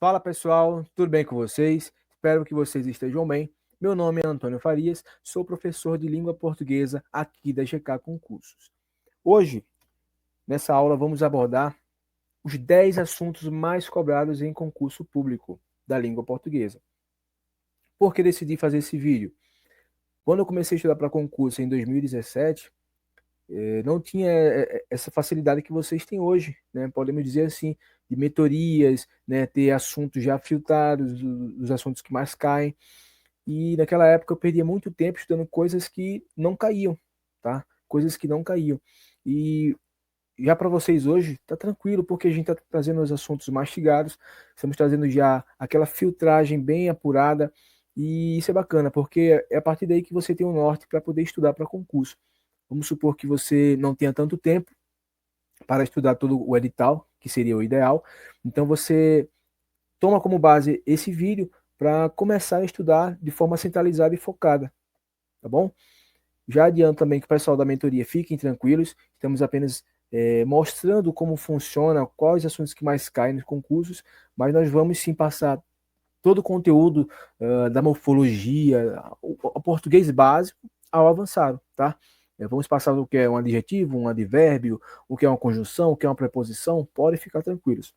Fala pessoal, tudo bem com vocês? Espero que vocês estejam bem. Meu nome é Antônio Farias, sou professor de língua portuguesa aqui da GK Concursos. Hoje, nessa aula, vamos abordar os 10 assuntos mais cobrados em concurso público da língua portuguesa. Por que decidi fazer esse vídeo? Quando eu comecei a estudar para concurso em 2017, não tinha essa facilidade que vocês têm hoje, né? Podemos dizer assim, de mentorias, né? Ter assuntos já filtrados, os assuntos que mais caem. E naquela época eu perdia muito tempo estudando coisas que não caíam, tá? Coisas que não caíam. E já para vocês hoje, tá tranquilo, porque a gente está trazendo os assuntos mastigados, estamos trazendo já aquela filtragem bem apurada, e isso é bacana, porque é a partir daí que você tem um norte para poder estudar para concurso. Vamos supor que você não tenha tanto tempo para estudar todo o edital, que seria o ideal, então você toma como base esse vídeo para começar a estudar de forma centralizada e focada, tá bom? Já adianto também que o pessoal da mentoria fiquem tranquilos, estamos apenas mostrando como funciona, quais assuntos que mais caem nos concursos, mas nós vamos sim passar todo o conteúdo da morfologia, o português básico ao avançado, tá? Vamos passar o que é um adjetivo, um advérbio, o que é uma conjunção, o que é uma preposição, podem ficar tranquilos.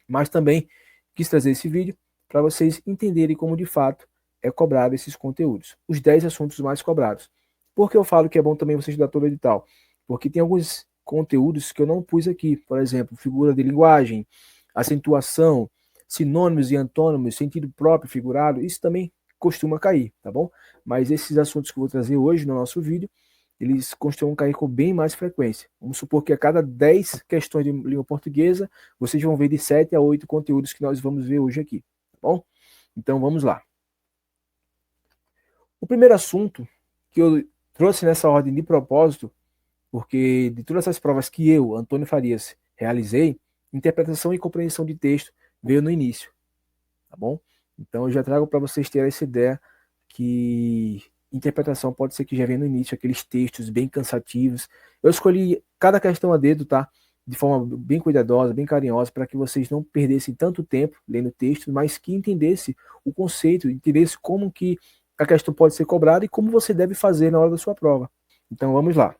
Mas também quis trazer esse vídeo para vocês entenderem como de fato é cobrado esses conteúdos. Os 10 assuntos mais cobrados. Por que eu falo que é bom também você estudar todo o edital? Porque tem alguns conteúdos que eu não pus aqui. Por exemplo, figura de linguagem, acentuação, sinônimos e antônimos, sentido próprio, figurado. Isso também costuma cair, tá bom? Mas esses assuntos que eu vou trazer hoje no nosso vídeo, eles costumam cair com bem mais frequência. Vamos supor que a cada 10 questões de língua portuguesa, vocês vão ver de 7 a 8 conteúdos que nós vamos ver hoje aqui, tá bom? Então vamos lá. O primeiro assunto que eu trouxe nessa ordem de propósito, porque de todas essas provas que eu, Antônio Farias, realizei, interpretação e compreensão de texto veio no início, tá bom? Então eu já trago para vocês terem essa ideia que interpretação pode ser que já venha no início, aqueles textos bem cansativos. Eu escolhi cada questão a dedo, tá? De forma bem cuidadosa, bem carinhosa, para que vocês não perdessem tanto tempo lendo texto, mas que entendesse o conceito, entendesse como que a questão pode ser cobrada e como você deve fazer na hora da sua prova. Então vamos lá.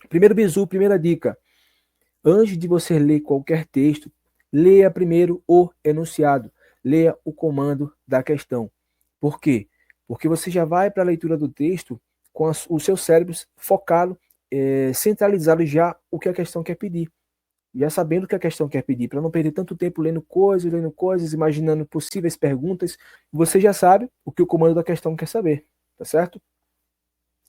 Primeiro bizu, primeira dica. Antes de você ler qualquer texto, leia primeiro o enunciado, leia o comando da questão. Por quê? Porque você já vai para a leitura do texto com o seu cérebro focado, centralizado já o que a questão quer pedir. Já sabendo o que a questão quer pedir, para não perder tanto tempo lendo coisas, imaginando possíveis perguntas, você já sabe o que o comando da questão quer saber, tá certo?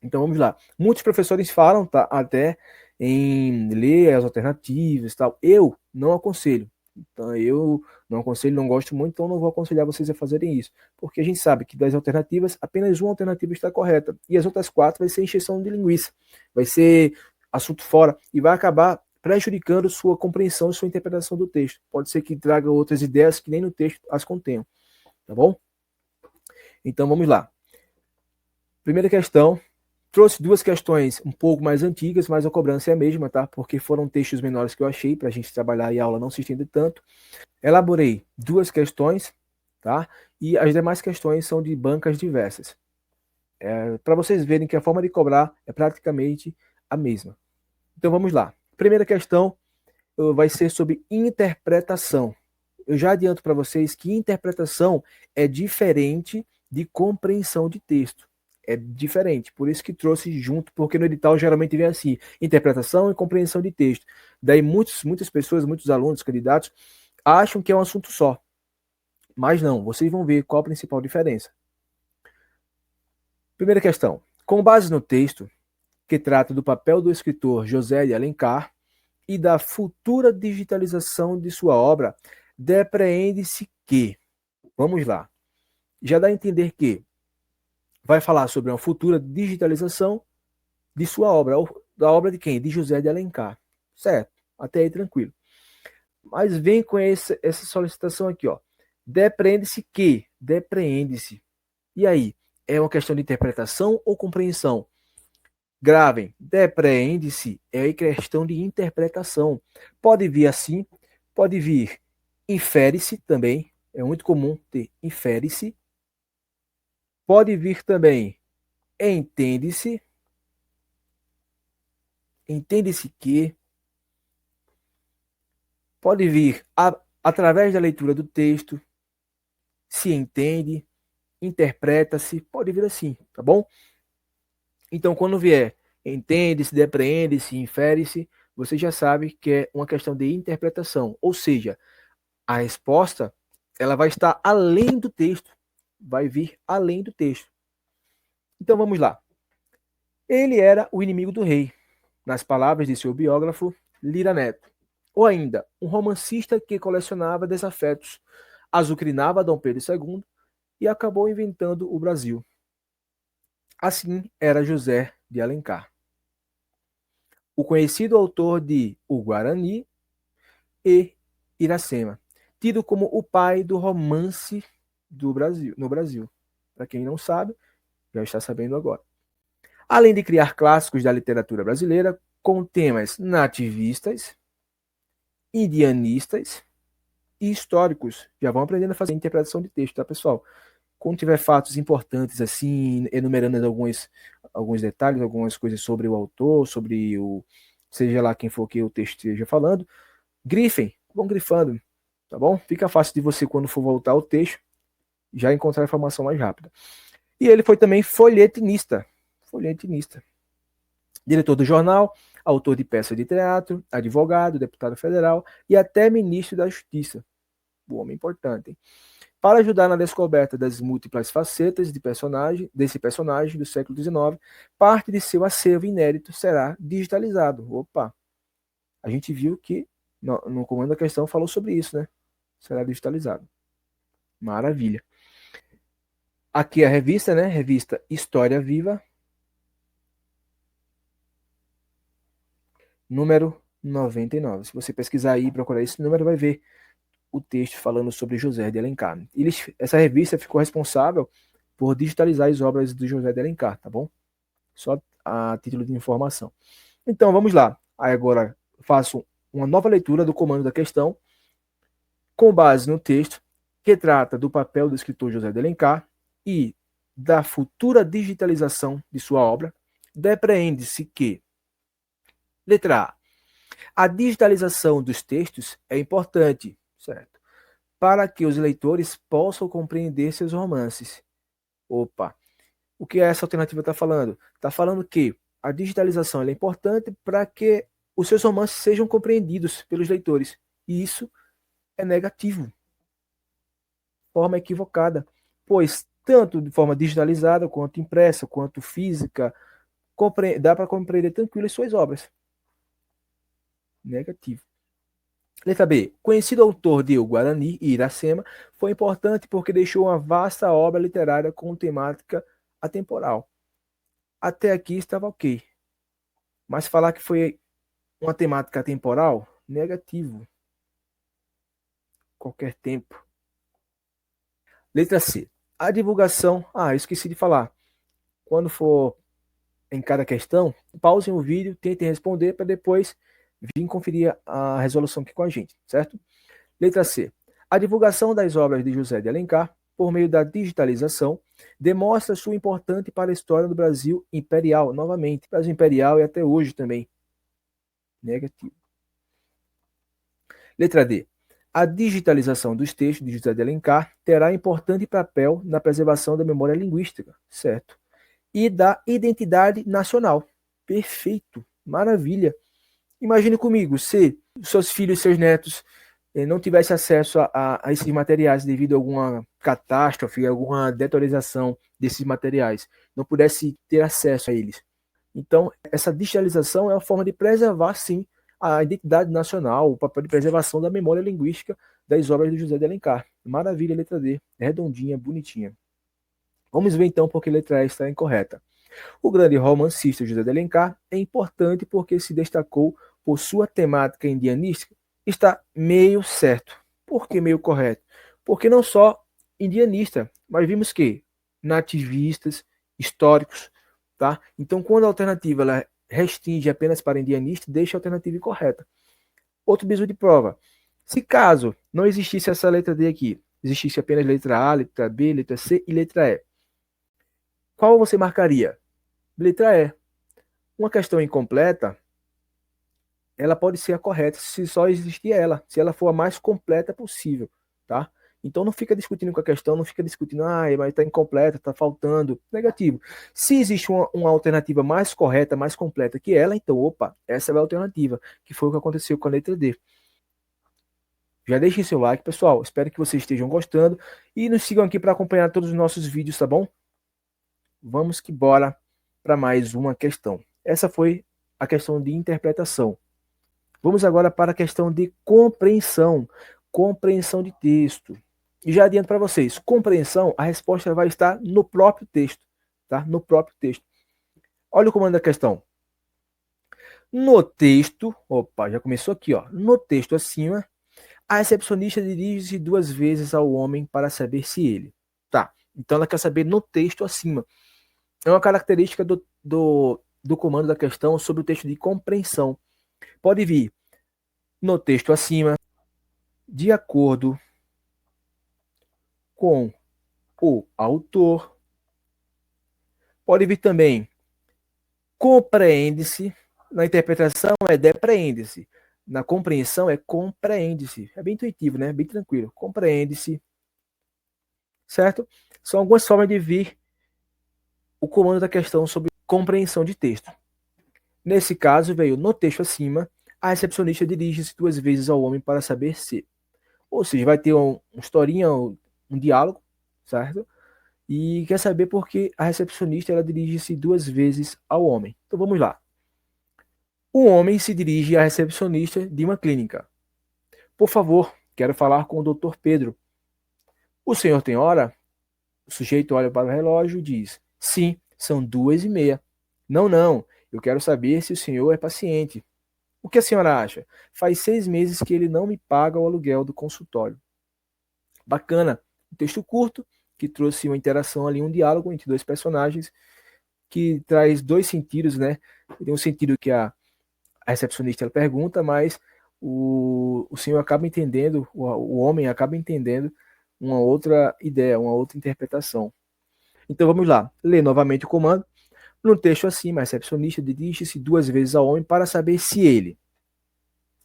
Então vamos lá. Muitos professores falam, tá, até em ler as alternativas e tal. Eu não aconselho. Então eu não aconselho, não gosto muito, então não vou aconselhar vocês a fazerem isso. Porque a gente sabe que das alternativas, apenas uma alternativa está correta. E as outras 4 vai ser encheção de linguiça. Vai ser assunto fora. E vai acabar prejudicando sua compreensão e sua interpretação do texto. Pode ser que traga outras ideias que nem no texto as contenham. Tá bom? Então vamos lá. Primeira questão. Trouxe 2 questões um pouco mais antigas, mas a cobrança é a mesma, tá? Porque foram textos menores que eu achei para a gente trabalhar e a aula não se estender tanto. Elaborei 2 questões, tá? E as demais questões são de bancas diversas. Para vocês verem que a forma de cobrar é praticamente a mesma. Então vamos lá. Primeira questão vai ser sobre interpretação. Eu já adianto para vocês que interpretação é diferente de compreensão de texto. É diferente, por isso que trouxe junto, porque no edital geralmente vem assim, interpretação e compreensão de texto. Daí muitas pessoas, muitos alunos, candidatos, acham que é um assunto só. Mas não, vocês vão ver qual a principal diferença. Primeira questão. Com base no texto, que trata do papel do escritor José de Alencar e da futura digitalização de sua obra, depreende-se que, vamos lá, já dá a entender que vai falar sobre uma futura digitalização de sua obra. Da obra de quem? De José de Alencar. Certo, até aí tranquilo. Mas vem com essa solicitação aqui, ó. Depreende-se que, depreende-se. E aí, é uma questão de interpretação ou compreensão? Gravem, depreende-se é questão de interpretação. Pode vir assim, pode vir infere-se também, É muito comum ter infere-se. Pode vir também entende-se. Entende-se que. Pode vir através da leitura do texto. Se entende. Interpreta-se. Pode vir assim, tá bom? Então, quando vier entende-se, depreende-se, infere-se, você já sabe que é uma questão de interpretação. Ou seja, a resposta ela vai estar além do texto. Vai vir além do texto. Então vamos lá. Ele era o inimigo do rei, nas palavras de seu biógrafo Lira Neto. Ou ainda, um romancista que colecionava desafetos, azucrinava Dom Pedro II e acabou inventando o Brasil. Assim era José de Alencar, o conhecido autor de O Guarani e Iracema, tido como o pai do romance do Brasil, no Brasil. Para quem não sabe, já está sabendo agora. Além de criar clássicos da literatura brasileira com temas nativistas, indianistas e históricos. Já vão aprendendo a fazer interpretação de texto, tá, pessoal? Quando tiver fatos importantes, assim, enumerando alguns detalhes, algumas coisas sobre o autor, sobre o. Seja lá quem for que o texto esteja falando, grifem, vão grifando, tá bom? Fica fácil de você, quando for voltar ao texto, já encontrar a informação mais rápida. E ele foi também folhetinista. Folhetinista. Diretor do jornal, autor de peças de teatro, advogado, deputado federal e até ministro da Justiça. Um homem importante, hein? Para ajudar na descoberta das múltiplas facetas desse personagem do século XIX, parte de seu acervo inédito será digitalizado. Opa! A gente viu que no comando da questão falou sobre isso, né? Será digitalizado. Maravilha. Aqui a revista, né? Revista História Viva, número 99. Se você pesquisar aí e procurar esse número, vai ver o texto falando sobre José de Alencar. Essa revista ficou responsável por digitalizar as obras do José de Alencar, tá bom? Só a título de informação. Então, vamos lá. Aí agora faço uma nova leitura do comando da questão, com base no texto, que trata do papel do escritor José de Alencar e da futura digitalização de sua obra. Depreende-se que, letra a digitalização dos textos é importante, certo? Para que os leitores possam compreender seus romances. Opa! O que essa alternativa está falando? Está falando que a digitalização é importante para que os seus romances sejam compreendidos pelos leitores. E isso é negativo. Forma equivocada. Pois, tanto de forma digitalizada, quanto impressa, quanto física, dá para compreender tranquilo as suas obras. Negativo. Letra B. Conhecido autor de O Guarani e Iracema, foi importante porque deixou uma vasta obra literária com temática atemporal. Até aqui estava ok. Mas falar que foi uma temática atemporal, negativo. Qualquer tempo. Letra C. A divulgação. Esqueci de falar. Quando for em cada questão, pausem o vídeo, tentem responder para depois vir conferir a resolução aqui com a gente, certo? Letra C. A divulgação das obras de José de Alencar, por meio da digitalização, demonstra sua importância para a história do Brasil imperial, novamente. Brasil imperial e até hoje também. Negativo. Letra D. A digitalização dos textos de José de Alencar terá importante papel na preservação da memória linguística, certo? E da identidade nacional. Perfeito. Maravilha. Imagine comigo, se seus filhos e seus netos não tivessem acesso a esses materiais devido a alguma catástrofe, alguma deterioração desses materiais, não pudesse ter acesso a eles. Então, essa digitalização é uma forma de preservar, sim, a identidade nacional, o papel de preservação da memória linguística das obras de José de Alencar. Maravilha, letra D, redondinha, bonitinha. Vamos ver então porque a letra E está incorreta. O grande romancista José de Alencar é importante porque se destacou por sua temática indianística. Está meio certo. Por que meio correto? Porque não só indianista, mas vimos que nativistas, históricos, tá? Então, quando a alternativa ela restringe apenas para indianista, deixa a alternativa incorreta. Outro bizu de prova. Se caso não existisse essa letra D aqui, existisse apenas letra A, letra B, letra C e letra E. Qual você marcaria? Letra E. Uma questão incompleta, ela pode ser a correta se só existir ela, se ela for a mais completa possível, tá? Então não fica discutindo com a questão, não fica discutindo, mas está incompleta, está faltando. Negativo. Se existe uma alternativa mais correta, mais completa que ela, então, opa, essa é a alternativa, que foi o que aconteceu com a letra D. Já deixem seu like, pessoal. Espero que vocês estejam gostando e nos sigam aqui para acompanhar todos os nossos vídeos, tá bom? Vamos que bora para mais uma questão. Essa foi a questão de interpretação. Vamos agora para a questão de compreensão. Compreensão de texto. E já adianto para vocês, compreensão, a resposta vai estar no próprio texto, tá? No próprio texto. Olha o comando da questão. No texto, opa, já começou aqui, ó. No texto acima, a recepcionista dirige-se 2 vezes ao homem para saber se ele. Tá, então ela quer saber no texto acima. É uma característica do comando da questão sobre o texto de compreensão. Pode vir no texto acima, de acordo com o autor. Pode vir também, compreende-se. Na interpretação é depreende-se. Na compreensão é compreende-se. É bem intuitivo, né? Bem tranquilo. Compreende-se. Certo? São algumas formas de vir o comando da questão sobre compreensão de texto. Nesse caso, veio no texto acima, a recepcionista dirige-se 2 vezes ao homem para saber se. Ou seja, vai ter uma historinha, um diálogo, certo? E quer saber por que a recepcionista ela dirige-se 2 vezes ao homem. Então vamos lá. O homem se dirige à recepcionista de uma clínica. Por favor, quero falar com o Dr. Pedro. O senhor tem hora? O sujeito olha para o relógio e diz: sim, são 2h30. Não, não, eu quero saber se o senhor é paciente. O que a senhora acha? Faz 6 meses que ele não me paga o aluguel do consultório. Bacana. Um texto curto, que trouxe uma interação ali, um diálogo entre 2 personagens, que traz 2 sentidos, né? Tem um sentido que a recepcionista ela pergunta, mas o senhor acaba entendendo, o homem acaba entendendo uma outra ideia, uma outra interpretação. Então vamos lá, ler novamente o comando. No texto acima, a recepcionista dirige-se 2 vezes ao homem para saber se ele,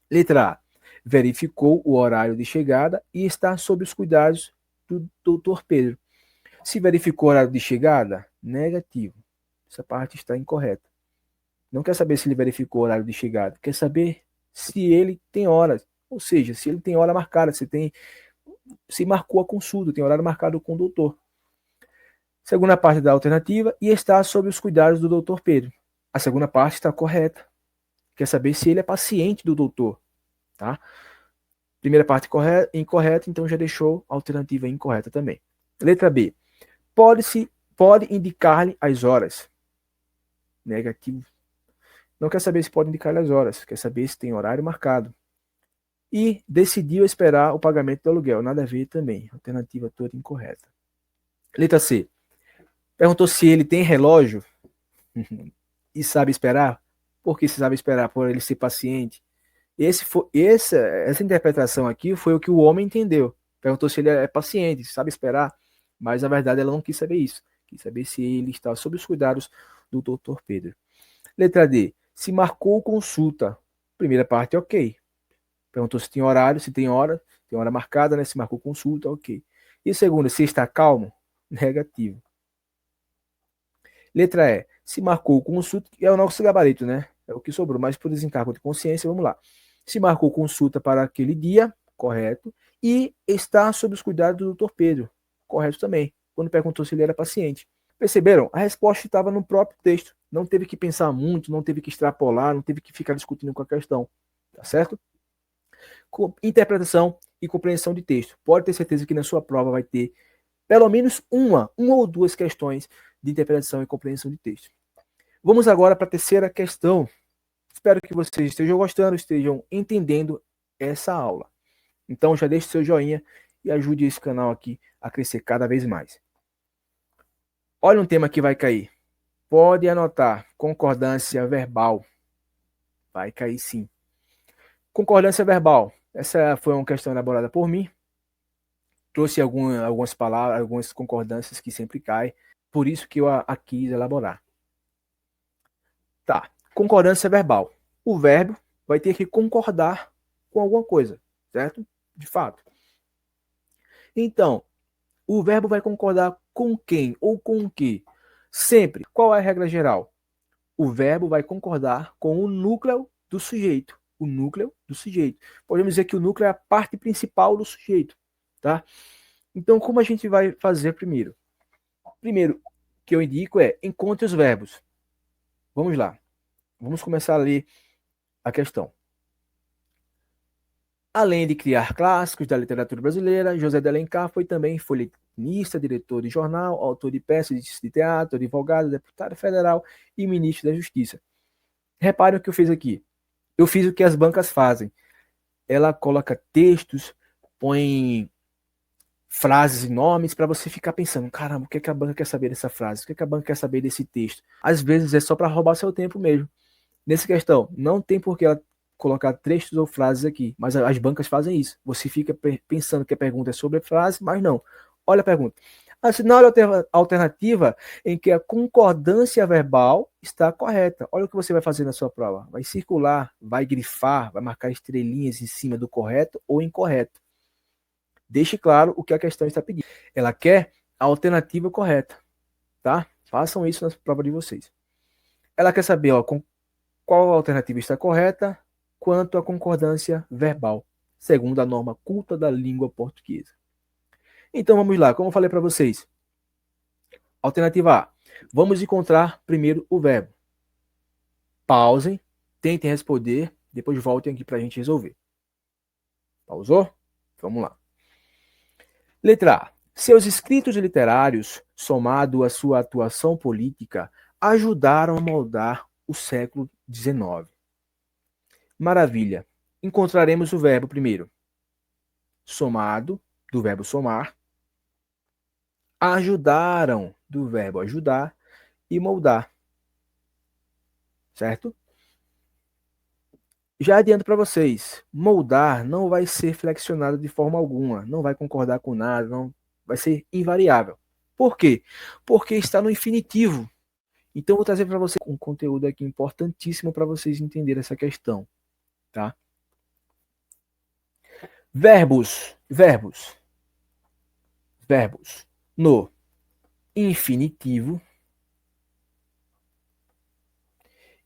letra A, verificou o horário de chegada e está sob os cuidados do Dr. Pedro. Se verificou o horário de chegada, negativo. Essa parte está incorreta. Não quer saber se ele verificou o horário de chegada, quer saber se ele tem horas, ou seja, se ele tem hora marcada, se marcou a consulta, tem horário marcado com o doutor. Segunda parte da alternativa, e está sob os cuidados do doutor Pedro. A segunda parte está correta. Quer saber se ele é paciente do doutor, tá? Primeira parte incorreta, então já deixou a alternativa incorreta também. Letra B. Pode indicar-lhe as horas. Negativo. Não quer saber se pode indicar-lhe as horas, quer saber se tem horário marcado. E decidiu esperar o pagamento do aluguel. Nada a ver também. Alternativa toda incorreta. Letra C. Perguntou se ele tem relógio e sabe esperar. Por que se sabe esperar? Por ele ser paciente. Essa interpretação aqui foi o que o homem entendeu. Perguntou se ele é paciente, sabe esperar. Mas, na verdade, ela não quis saber isso. Quis saber se ele está sob os cuidados do Dr. Pedro. Letra D. Se marcou consulta. Primeira parte, ok. Perguntou se tem horário, se tem hora marcada, né? Se marcou consulta, ok. E segunda, se está calmo? Negativo. Letra E. Se marcou consulta, é o nosso gabarito, né? É o que sobrou, mas por desencargo de consciência, vamos lá. Se marcou consulta para aquele dia, correto. E está sob os cuidados do Dr. Pedro, correto também. Quando perguntou se ele era paciente. Perceberam? A resposta estava no próprio texto. Não teve que pensar muito, não teve que extrapolar, não teve que ficar discutindo com a questão. Tá certo? Interpretação e compreensão de texto. Pode ter certeza que na sua prova vai ter pelo menos uma ou 2 questões de interpretação e compreensão de texto. Vamos agora para a terceira questão. Espero que vocês estejam gostando, estejam entendendo essa aula. Então já deixe seu joinha e ajude esse canal aqui a crescer cada vez mais. Olha um tema que vai cair. Pode anotar, concordância verbal. Vai cair sim. Concordância verbal. Essa foi uma questão elaborada por mim. Trouxe algumas palavras, algumas concordâncias que sempre caem, por isso que eu a quis elaborar. Tá, concordância verbal. O verbo vai ter que concordar com alguma coisa, certo? De fato. Então, o verbo vai concordar com quem ou com o que? Sempre. Qual é a regra geral? O verbo vai concordar com o núcleo do sujeito. O núcleo do sujeito. Podemos dizer que o núcleo é a parte principal do sujeito, tá? Então, como a gente vai fazer primeiro? Primeiro que eu indico é encontre os verbos. Vamos lá. Vamos começar a ler a questão. Além de criar clássicos da literatura brasileira, José de Alencar foi também folhetinista, diretor de jornal, autor de peças de teatro, advogado, deputado federal e ministro da Justiça. Reparem o que eu fiz aqui. Eu fiz o que as bancas fazem. Ela coloca textos, põe frases enormes para você ficar pensando, caramba, o que é que a banca quer saber dessa frase? O que é que a banca quer saber desse texto? Às vezes é só para roubar seu tempo mesmo. Nessa questão, não tem por que ela colocar textos ou frases aqui, mas as bancas fazem isso. Você fica pensando que a pergunta é sobre a frase, mas não. Olha a pergunta. Assinale a alternativa em que a concordância verbal está correta. Olha o que você vai fazer na sua prova. Vai circular, vai grifar, vai marcar estrelinhas em cima do correto ou incorreto. Deixe claro o que a questão está pedindo. Ela quer a alternativa correta, tá? Façam isso na prova de vocês. Ela quer saber, ó, qual alternativa está correta quanto à concordância verbal, segundo a norma culta da língua portuguesa. Então vamos lá, como eu falei para vocês. Alternativa A. Vamos encontrar primeiro o verbo. Pausem, tentem responder, depois voltem aqui para a gente resolver. Pausou? Vamos lá. Letra A. Seus escritos literários, somado à sua atuação política, ajudaram a moldar o século XIX. Maravilha. Encontraremos o verbo primeiro. Somado, do verbo somar. Ajudaram, do verbo ajudar. E moldar. Certo? Já adianto para vocês, moldar não vai ser flexionado de forma alguma, não vai concordar com nada, não vai ser invariável. Por quê? Porque está no infinitivo. Então eu vou trazer para vocês um conteúdo aqui importantíssimo para vocês entenderem essa questão, tá? Verbos, verbos, verbos no infinitivo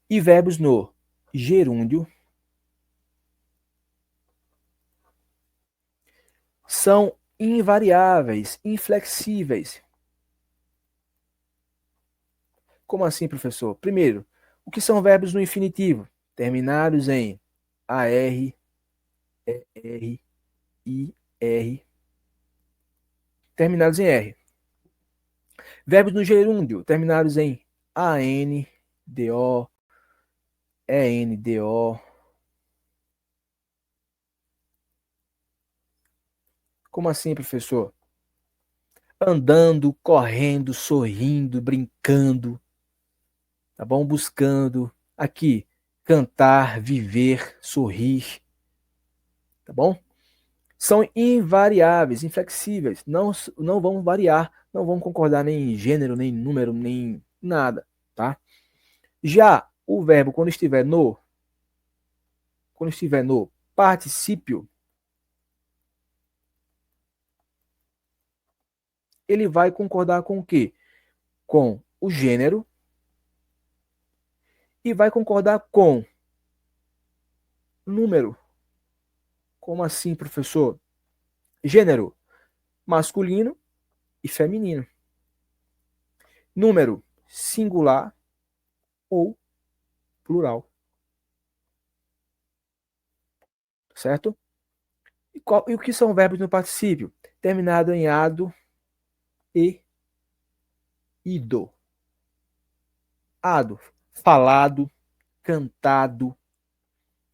e verbos no gerúndio são invariáveis, inflexíveis. Como assim, professor? Primeiro, o que são verbos no infinitivo? Terminados em AR, ER, IR. Terminados em R. Verbos no gerúndio, terminados em AN, DO, ENDO. Como assim, professor? Andando, correndo, sorrindo, brincando, tá bom? Buscando. Aqui, cantar, viver, sorrir, tá bom? São invariáveis, inflexíveis, não vão variar, não vão concordar nem em gênero, nem em número, nem nada, tá? Já o verbo quando estiver no particípio, ele vai concordar com o quê? Com o gênero e vai concordar com número. Como assim, professor? Gênero masculino e feminino. Número singular ou plural. Certo? E o que são verbos no particípio? Terminado em ado e ido. Ado, falado, cantado,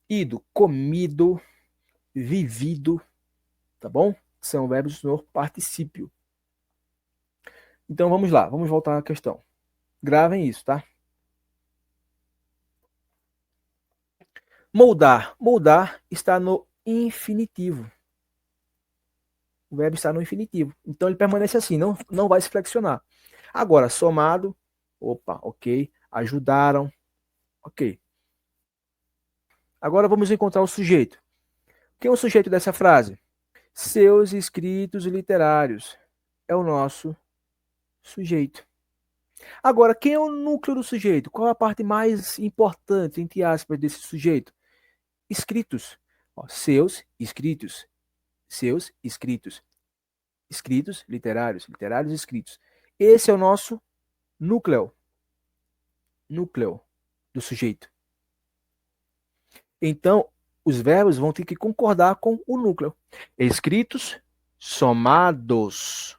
ido, comido, vivido, tá bom? São verbos no particípio. Então vamos lá, vamos voltar à questão. Gravem isso, tá? Moldar. Moldar está no infinitivo. O verbo está no infinitivo. Então ele permanece assim, não vai se flexionar. Agora, somado, opa, ok. Ajudaram, ok. Agora vamos encontrar o sujeito. Quem é o sujeito dessa frase? Seus escritos literários. É o nosso sujeito. Agora, quem é o núcleo do sujeito? Qual a parte mais importante, entre aspas, desse sujeito? Escritos. Ó, seus escritos. Seus escritos. Escritos literários. Literários escritos. Esse é o nosso núcleo. Núcleo do sujeito. Então, os verbos vão ter que concordar com o núcleo. Escritos somados.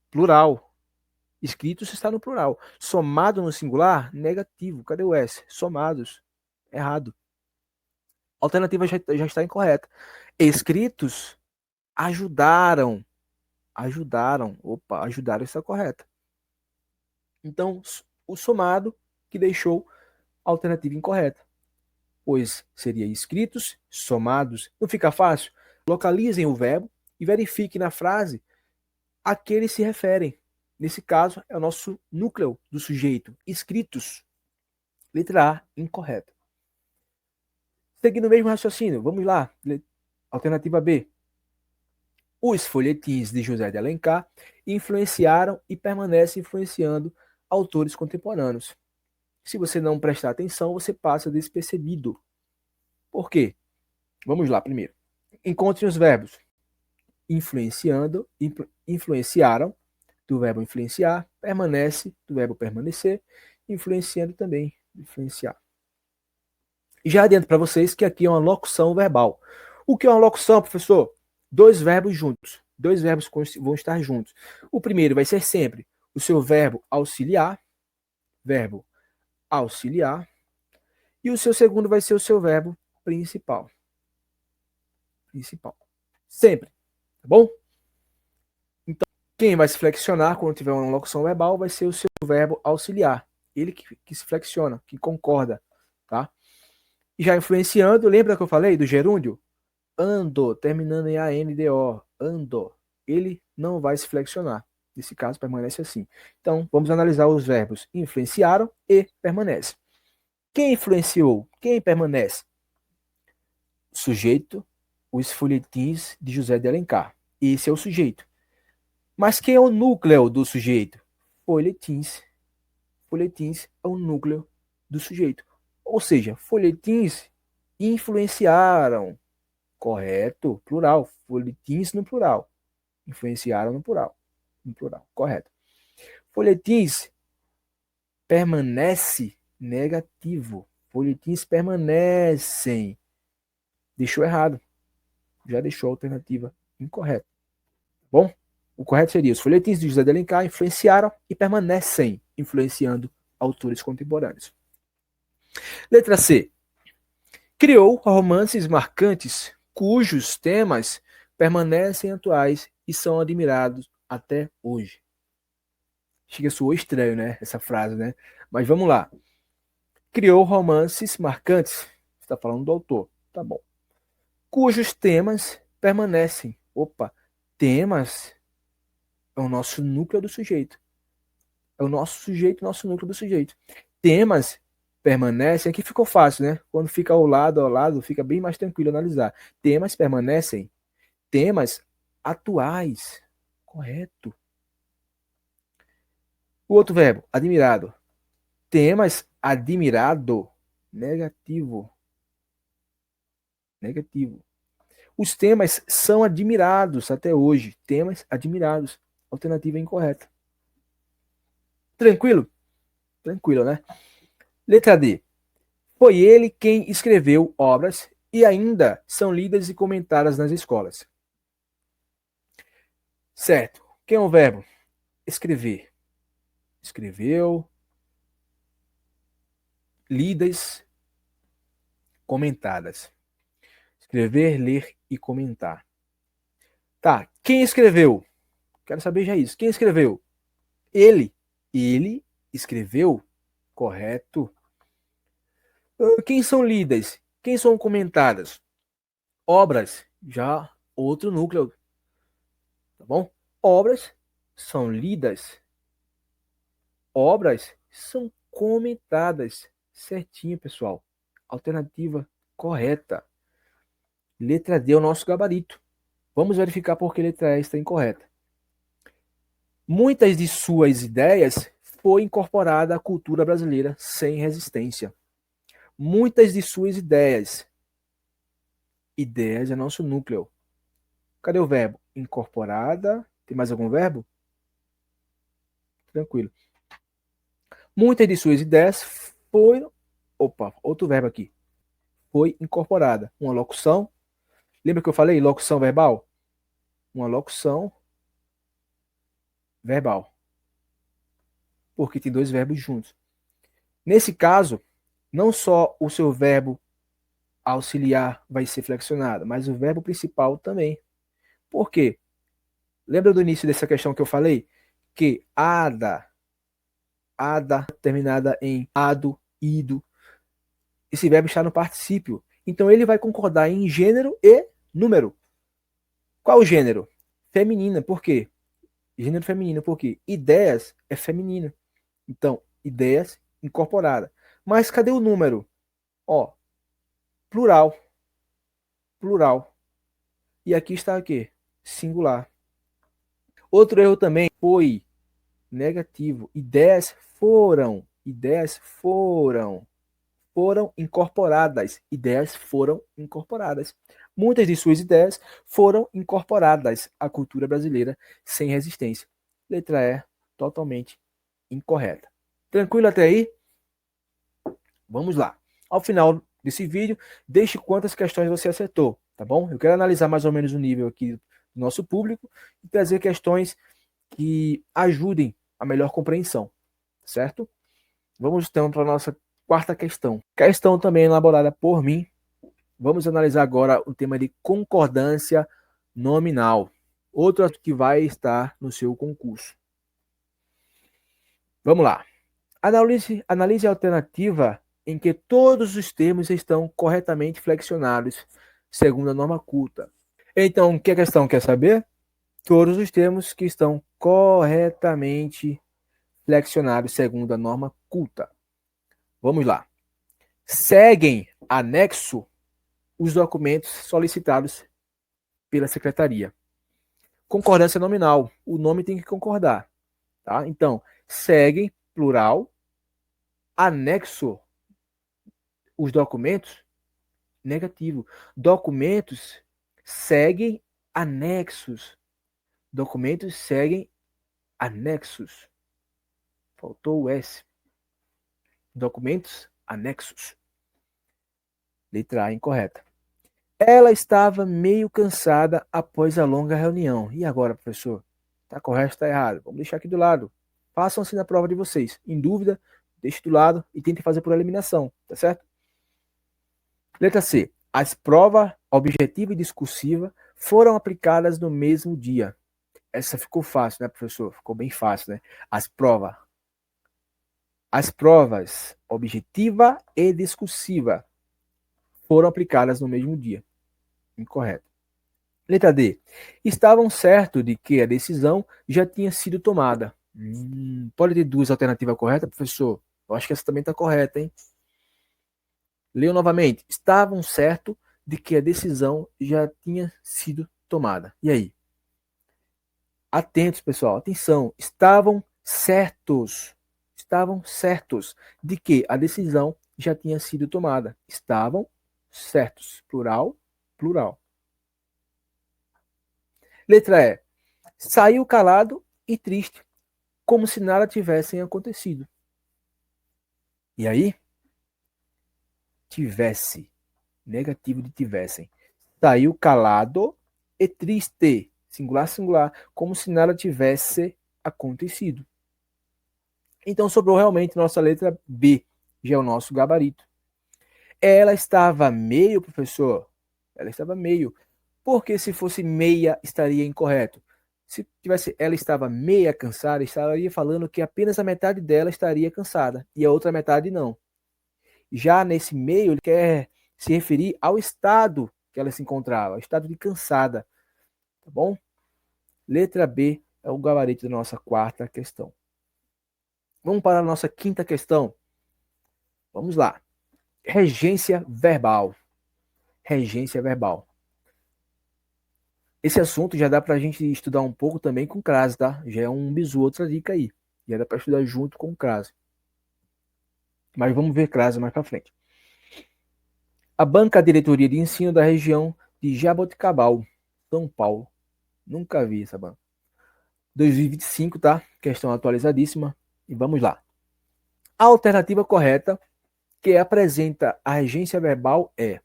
Plural. Escritos está no plural. Somado no singular, negativo. Cadê o S? Somados. Errado. A alternativa já está incorreta. Escritos ajudaram. Ajudaram. Opa, ajudaram está correta. Então, o somado que deixou a alternativa incorreta. Pois seria escritos, somados. Não fica fácil? Localizem o verbo e verifiquem na frase a que eles se referem. Nesse caso, é o nosso núcleo do sujeito. Escritos. Letra A, incorreta. Seguindo o mesmo raciocínio, vamos lá. Alternativa B. Os folhetins de José de Alencar influenciaram e permanecem influenciando autores contemporâneos. Se você não prestar atenção, você passa despercebido. Por quê? Vamos lá primeiro. Encontre os verbos influenciando, influenciaram, do verbo influenciar, permanece, do verbo permanecer, influenciando também, influenciar. E já adianto para vocês que aqui é uma locução verbal. O que é uma locução, professor? Dois verbos juntos. Dois verbos vão estar juntos. O primeiro vai ser sempre o seu verbo auxiliar, e o seu segundo vai ser o seu verbo principal. Principal. Sempre, tá bom? Então, quem vai se flexionar quando tiver uma locução verbal vai ser o seu verbo auxiliar. Ele que se flexiona, que concorda, tá? E já influenciando, lembra que eu falei do gerúndio? Ando, terminando em A-N-D-O, ando. Ele não vai se flexionar. Nesse caso, permanece assim. Então, vamos analisar os verbos influenciaram e permanece. Quem influenciou? Quem permanece? Sujeito, os folhetins de José de Alencar. Esse é o sujeito. Mas quem é o núcleo do sujeito? Folhetins. Folhetins é o núcleo do sujeito. Ou seja, folhetins influenciaram. Correto, plural. Folhetins no plural. Influenciaram no plural. No plural, correto. Folhetins permanece negativo. Folhetins permanecem. Deixou errado. Já deixou a alternativa incorreta. Bom, o correto seria: os folhetins de José de Alencar influenciaram e permanecem influenciando autores contemporâneos. Letra C. Criou romances marcantes cujos temas permanecem atuais e são admirados até hoje. Chega, soou estranho, né? Essa frase, né? Mas vamos lá. Criou romances marcantes. Está falando do autor. Tá bom. Cujos temas permanecem. Opa, temas é o nosso núcleo do sujeito. É o nosso sujeito, nosso núcleo do sujeito. Temas permanecem. Aqui ficou fácil, né? Quando fica ao lado, fica bem mais tranquilo analisar. Temas permanecem. Temas atuais. Correto. O outro verbo, admirado. Temas admirado. Negativo. Negativo. Os temas são admirados até hoje. Temas admirados. Alternativa incorreta. Tranquilo? Tranquilo, né? Letra D. Foi ele quem escreveu obras e ainda são lidas e comentadas nas escolas. Certo. Quem é o verbo? Escrever. Escreveu. Lidas, comentadas. Escrever, ler e comentar. Tá. Quem escreveu? Quero saber já isso. Quem escreveu? Ele. Ele escreveu. Correto. Quem são lidas? Quem são comentadas? Obras. Já outro núcleo. tá bom? Obras são lidas, obras são comentadas. Certinho, pessoal. Alternativa correta. Letra D é o nosso gabarito. Vamos verificar por que a letra E está incorreta. Muitas de suas ideias foi incorporada à cultura brasileira sem resistência. Muitas de suas ideias. Ideias é nosso núcleo. Cadê o verbo? Incorporada. Tem mais algum verbo? Tranquilo. Muitas de suas ideias foram. Opa, outro verbo aqui. Foi incorporada. Uma locução. Lembra que eu falei? Locução verbal? Uma locução verbal. Porque tem dois verbos juntos. Nesse caso, não só o seu verbo auxiliar vai ser flexionado, mas o verbo principal também. Por quê? Lembra do início dessa questão que eu falei? Que ada, terminada em ado, ido, esse verbo está no particípio. Então ele vai concordar em gênero e número. Qual o gênero? Feminina. Por quê? Gênero feminino. Por quê? Ideias é feminino. Então, ideias incorporada. Mas cadê o número? Ó, plural. Plural. E aqui está o quê? Singular. Outro erro também foi negativo. Ideias foram incorporadas. Ideias foram incorporadas. Muitas de suas ideias foram incorporadas à cultura brasileira sem resistência. Letra E, totalmente incorreta. Tranquilo até aí? Vamos lá. Ao final desse vídeo, deixe quantas questões você acertou, tá bom? Eu quero analisar mais ou menos o nível aqui do nosso público e trazer questões que ajudem a melhor compreensão, certo? Vamos então para a nossa quarta questão. Questão também elaborada por mim. Vamos analisar agora o tema de concordância nominal. Outro que vai estar no seu concurso. Vamos lá. Analise a alternativa em que todos os termos estão corretamente flexionados, segundo a norma culta. Então, o que a questão quer saber? Todos os termos que estão corretamente flexionados, segundo a norma culta. Vamos lá. Seguem anexo os documentos solicitados pela secretaria. Concordância nominal. O nome tem que concordar. Tá? Então, seguem, plural, anexo os documentos, negativo. Documentos seguem anexos. Documentos seguem anexos. Faltou o S. Documentos anexos. Letra A incorreta. Ela estava meio cansada após a longa reunião. E agora, professor? Está correto ou está errado? Vamos deixar aqui do lado. Façam assim na prova de vocês. Em dúvida, deixe do lado e tente fazer por eliminação. Tá certo? Letra C. As provas objetiva e discursiva foram aplicadas no mesmo dia. Essa ficou fácil, né, professor? Ficou bem fácil, né? As provas objetiva e discursiva foram aplicadas no mesmo dia. Incorreto. Letra D. Estavam certos de que a decisão já tinha sido tomada. Pode ter duas alternativas corretas, professor? Eu acho que essa também está correta, hein? Leio novamente. Estavam certos de que a decisão já tinha sido tomada. E aí? Atentos, pessoal. Atenção. Estavam certos de que a decisão já tinha sido tomada. Estavam certos. Plural, plural. Letra E. Saiu calado e triste, como se nada tivesse acontecido. E aí? Tivesse. Negativo de tivessem. Saiu calado e triste. Singular, singular. Como se nada tivesse acontecido. Então sobrou realmente nossa letra B. Já é o nosso gabarito. Ela estava meio, professor. Ela estava meio. Porque se fosse meia, estaria incorreto. Se tivesse ela estava meia cansada, estaria falando que apenas a metade dela estaria cansada e a outra metade não. Já nesse meio, ele quer se referir ao estado que ela se encontrava, o estado de cansada, tá bom? Letra B é o gabarito da nossa quarta questão. Vamos para a nossa quinta questão. Vamos lá. Regência verbal. Regência verbal. Esse assunto já dá para a gente estudar um pouco também com crase, tá? Já é um bizu, outra dica aí. Já dá para estudar junto com crase. Mas vamos ver crase mais para frente. A banca diretoria de ensino da região de Jaboticabal, São Paulo. Nunca vi essa banca. 2025, tá? Questão atualizadíssima. E vamos lá. A alternativa correta que apresenta a regência verbal é: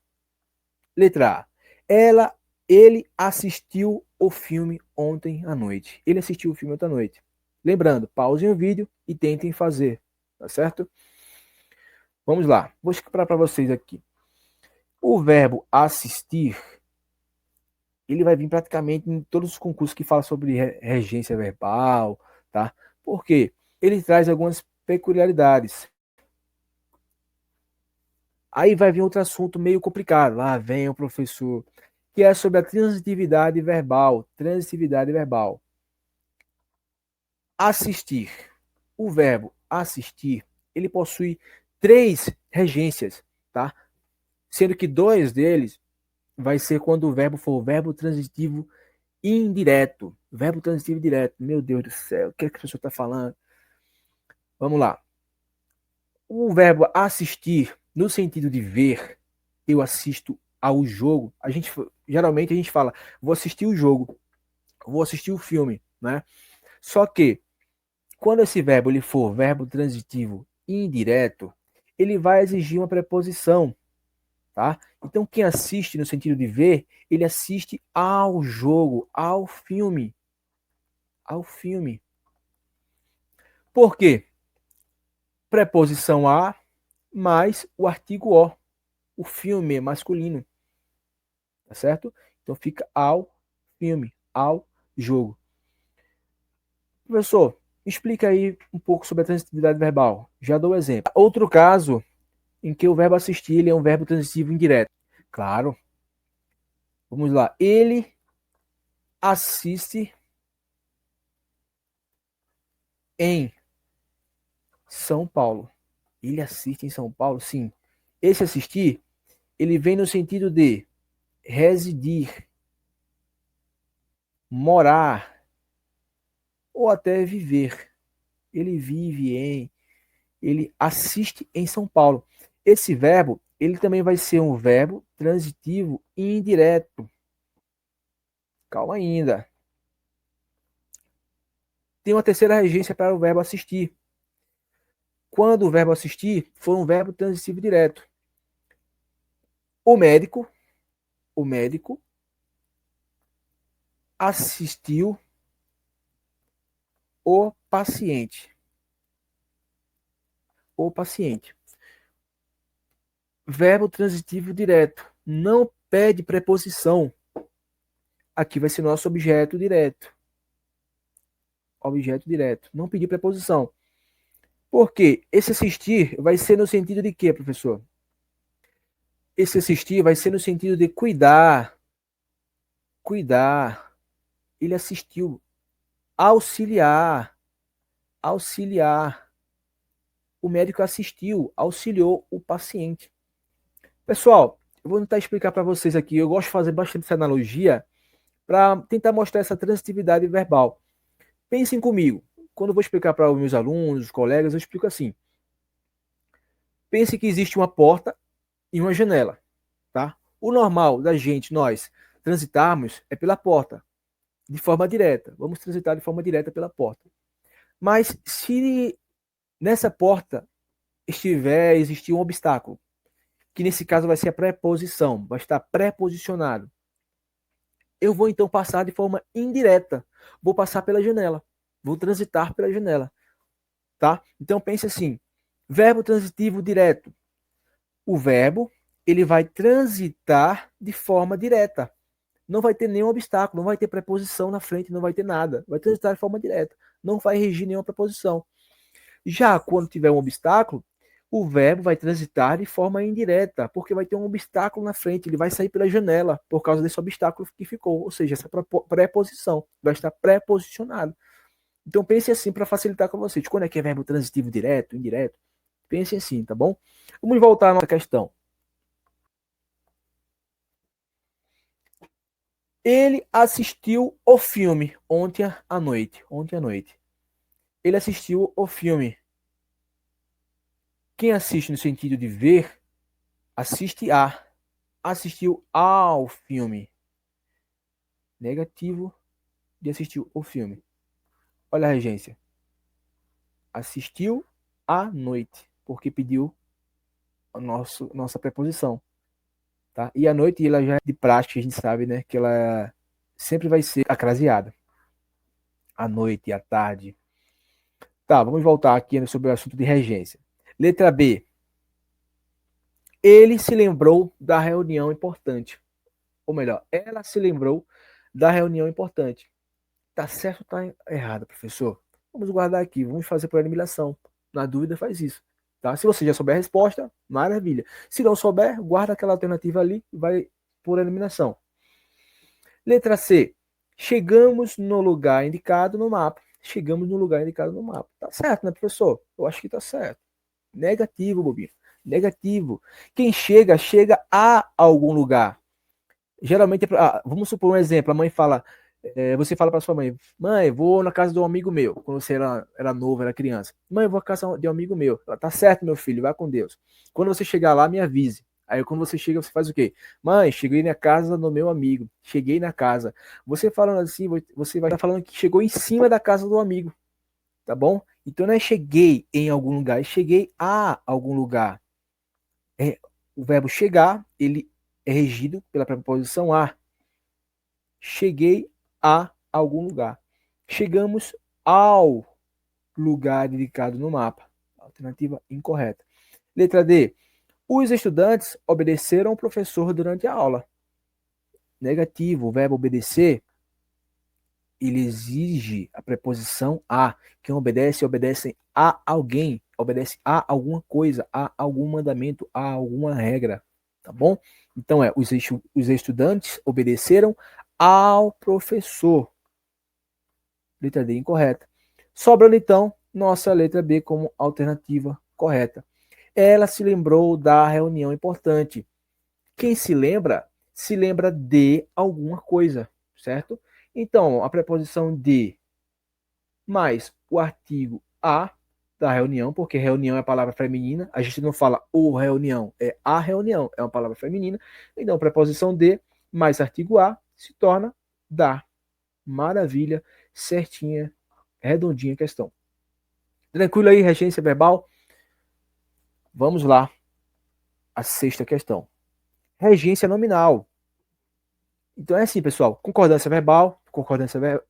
letra A. Ele assistiu o filme ontem à noite. Ele assistiu o filme ontem à noite. Lembrando, pausem o vídeo e tentem fazer, tá certo? Vamos lá. Vou explicar para vocês aqui. O verbo assistir, ele vai vir praticamente em todos os concursos que falam sobre regência verbal, tá? Porque ele traz algumas peculiaridades. Aí vai vir outro assunto meio complicado. Lá vem o professor, que é sobre a transitividade verbal. Transitividade verbal. Assistir. O verbo assistir, ele possui 3 regências, tá? Sendo que 2 deles vai ser quando o verbo for o verbo transitivo indireto. Verbo transitivo direto. Meu Deus do céu, o que é que a pessoa está falando? Vamos lá. O verbo assistir, no sentido de ver, eu assisto ao jogo. Geralmente a gente fala, vou assistir o jogo, vou assistir o filme, né? Só que quando esse verbo ele for verbo transitivo indireto, ele vai exigir uma preposição, tá? Então quem assiste no sentido de ver, ele assiste ao jogo, ao filme, ao filme. Por quê? Preposição a mais o artigo o. O filme é masculino, tá certo? Então fica ao filme, ao jogo. Professor, explica aí um pouco sobre a transitividade verbal. Já dou exemplo. Outro caso em que o verbo assistir ele é um verbo transitivo indireto. Claro. Vamos lá. Ele assiste em São Paulo. Ele assiste em São Paulo? Sim. Esse assistir, ele vem no sentido de residir, morar ou até viver. Ele vive em, ele assiste em São Paulo. Esse verbo, ele também vai ser um verbo transitivo indireto. Calma ainda. Tem uma terceira regência para o verbo assistir. Quando o verbo assistir for um verbo transitivo direto. O médico assistiu o paciente. O paciente. Verbo transitivo direto. Não pede preposição. Aqui vai ser nosso objeto direto. Objeto direto. Não pedir preposição. Por quê? Esse assistir vai ser no sentido de quê, professor? Esse assistir vai ser no sentido de cuidar. Cuidar. Ele assistiu. Auxiliar. Auxiliar. O médico assistiu, auxiliou o paciente. Pessoal, eu vou tentar explicar para vocês aqui. Eu gosto de fazer bastante essa analogia para tentar mostrar essa transitividade verbal. Pensem comigo. Quando eu vou explicar para os meus alunos, os colegas, eu explico assim. Pense que existe uma porta e uma janela, tá? O normal da gente, nós, transitarmos é pela porta, de forma direta. Vamos transitar de forma direta pela porta. Mas se nessa porta existir um obstáculo, que nesse caso vai ser a preposição, vai estar preposicionado, eu vou então passar de forma indireta. Vou passar pela janela. Vou transitar pela janela. Tá? Então pense assim, verbo transitivo direto. O verbo, ele vai transitar de forma direta. Não vai ter nenhum obstáculo, não vai ter preposição na frente, não vai ter nada. Vai transitar de forma direta. Não vai regir nenhuma preposição. Já quando tiver um obstáculo, o verbo vai transitar de forma indireta, porque vai ter um obstáculo na frente, ele vai sair pela janela por causa desse obstáculo que ficou, ou seja, essa preposição vai estar preposicionado. Então pense assim para facilitar com vocês. Quando é que é verbo transitivo direto, indireto? Pense assim, tá bom? Vamos voltar à nossa questão. Ele assistiu o filme ontem à noite. Ontem à noite. Ele assistiu o filme. Quem assiste no sentido de ver, assiste a. Assistiu ao filme. Negativo de assistir o filme. Olha a regência. Assistiu à noite, porque pediu a nossa preposição. Tá? E à noite ela já é de prática, a gente sabe, né? Que ela sempre vai ser acraseada. À noite, à tarde. Tá, vamos voltar aqui sobre o assunto de regência. Letra B. Ele se lembrou da reunião importante. Ou melhor, ela se lembrou da reunião importante. Tá certo ou tá errado, professor? Vamos guardar aqui, vamos fazer por eliminação. Na dúvida, faz isso. Tá? Se você já souber a resposta, maravilha. Se não souber, guarda aquela alternativa ali e vai por eliminação. Letra C. Chegamos no lugar indicado no mapa. Chegamos no lugar indicado no mapa. Tá certo, né, professor? Eu acho que tá certo. Negativo, bobinho. Negativo. Quem chega, chega a algum lugar. Geralmente, vamos supor um exemplo, a mãe fala, você fala para sua mãe, mãe, vou na casa de um amigo meu, quando você era novo, era criança. Mãe, eu vou na casa de um amigo meu. Ela, tá certo, meu filho, vai com Deus. Quando você chegar lá, me avise. Aí quando você chega, você faz o quê? Mãe, cheguei na casa do meu amigo. Cheguei na casa. Você falando assim, você vai estar falando que chegou em cima da casa do amigo. Tá bom? Então não é cheguei em algum lugar, é cheguei a algum lugar. O verbo chegar, ele é regido pela preposição a. Cheguei a algum lugar. Chegamos ao lugar indicado no mapa. Alternativa incorreta. Letra D. Os estudantes obedeceram ao professor durante a aula. Negativo. O verbo obedecer, ele exige a preposição a. Quem obedece, obedece a alguém. Obedece a alguma coisa, a algum mandamento, a alguma regra. Tá bom? Então os estudantes obedeceram ao professor. Letra D incorreta. Sobrando então nossa letra B como alternativa correta. Ela se lembrou da reunião importante. Quem se lembra de alguma coisa, certo? Então, a preposição de mais o artigo a da reunião, porque reunião é a palavra feminina, a gente não fala o reunião, é a reunião, é uma palavra feminina. Então, a preposição de mais artigo a se torna da. Maravilha, certinha, redondinha a questão. Tranquilo aí, regência verbal? Vamos lá. A sexta questão. Regência nominal. Então é assim, pessoal. Concordância verbal,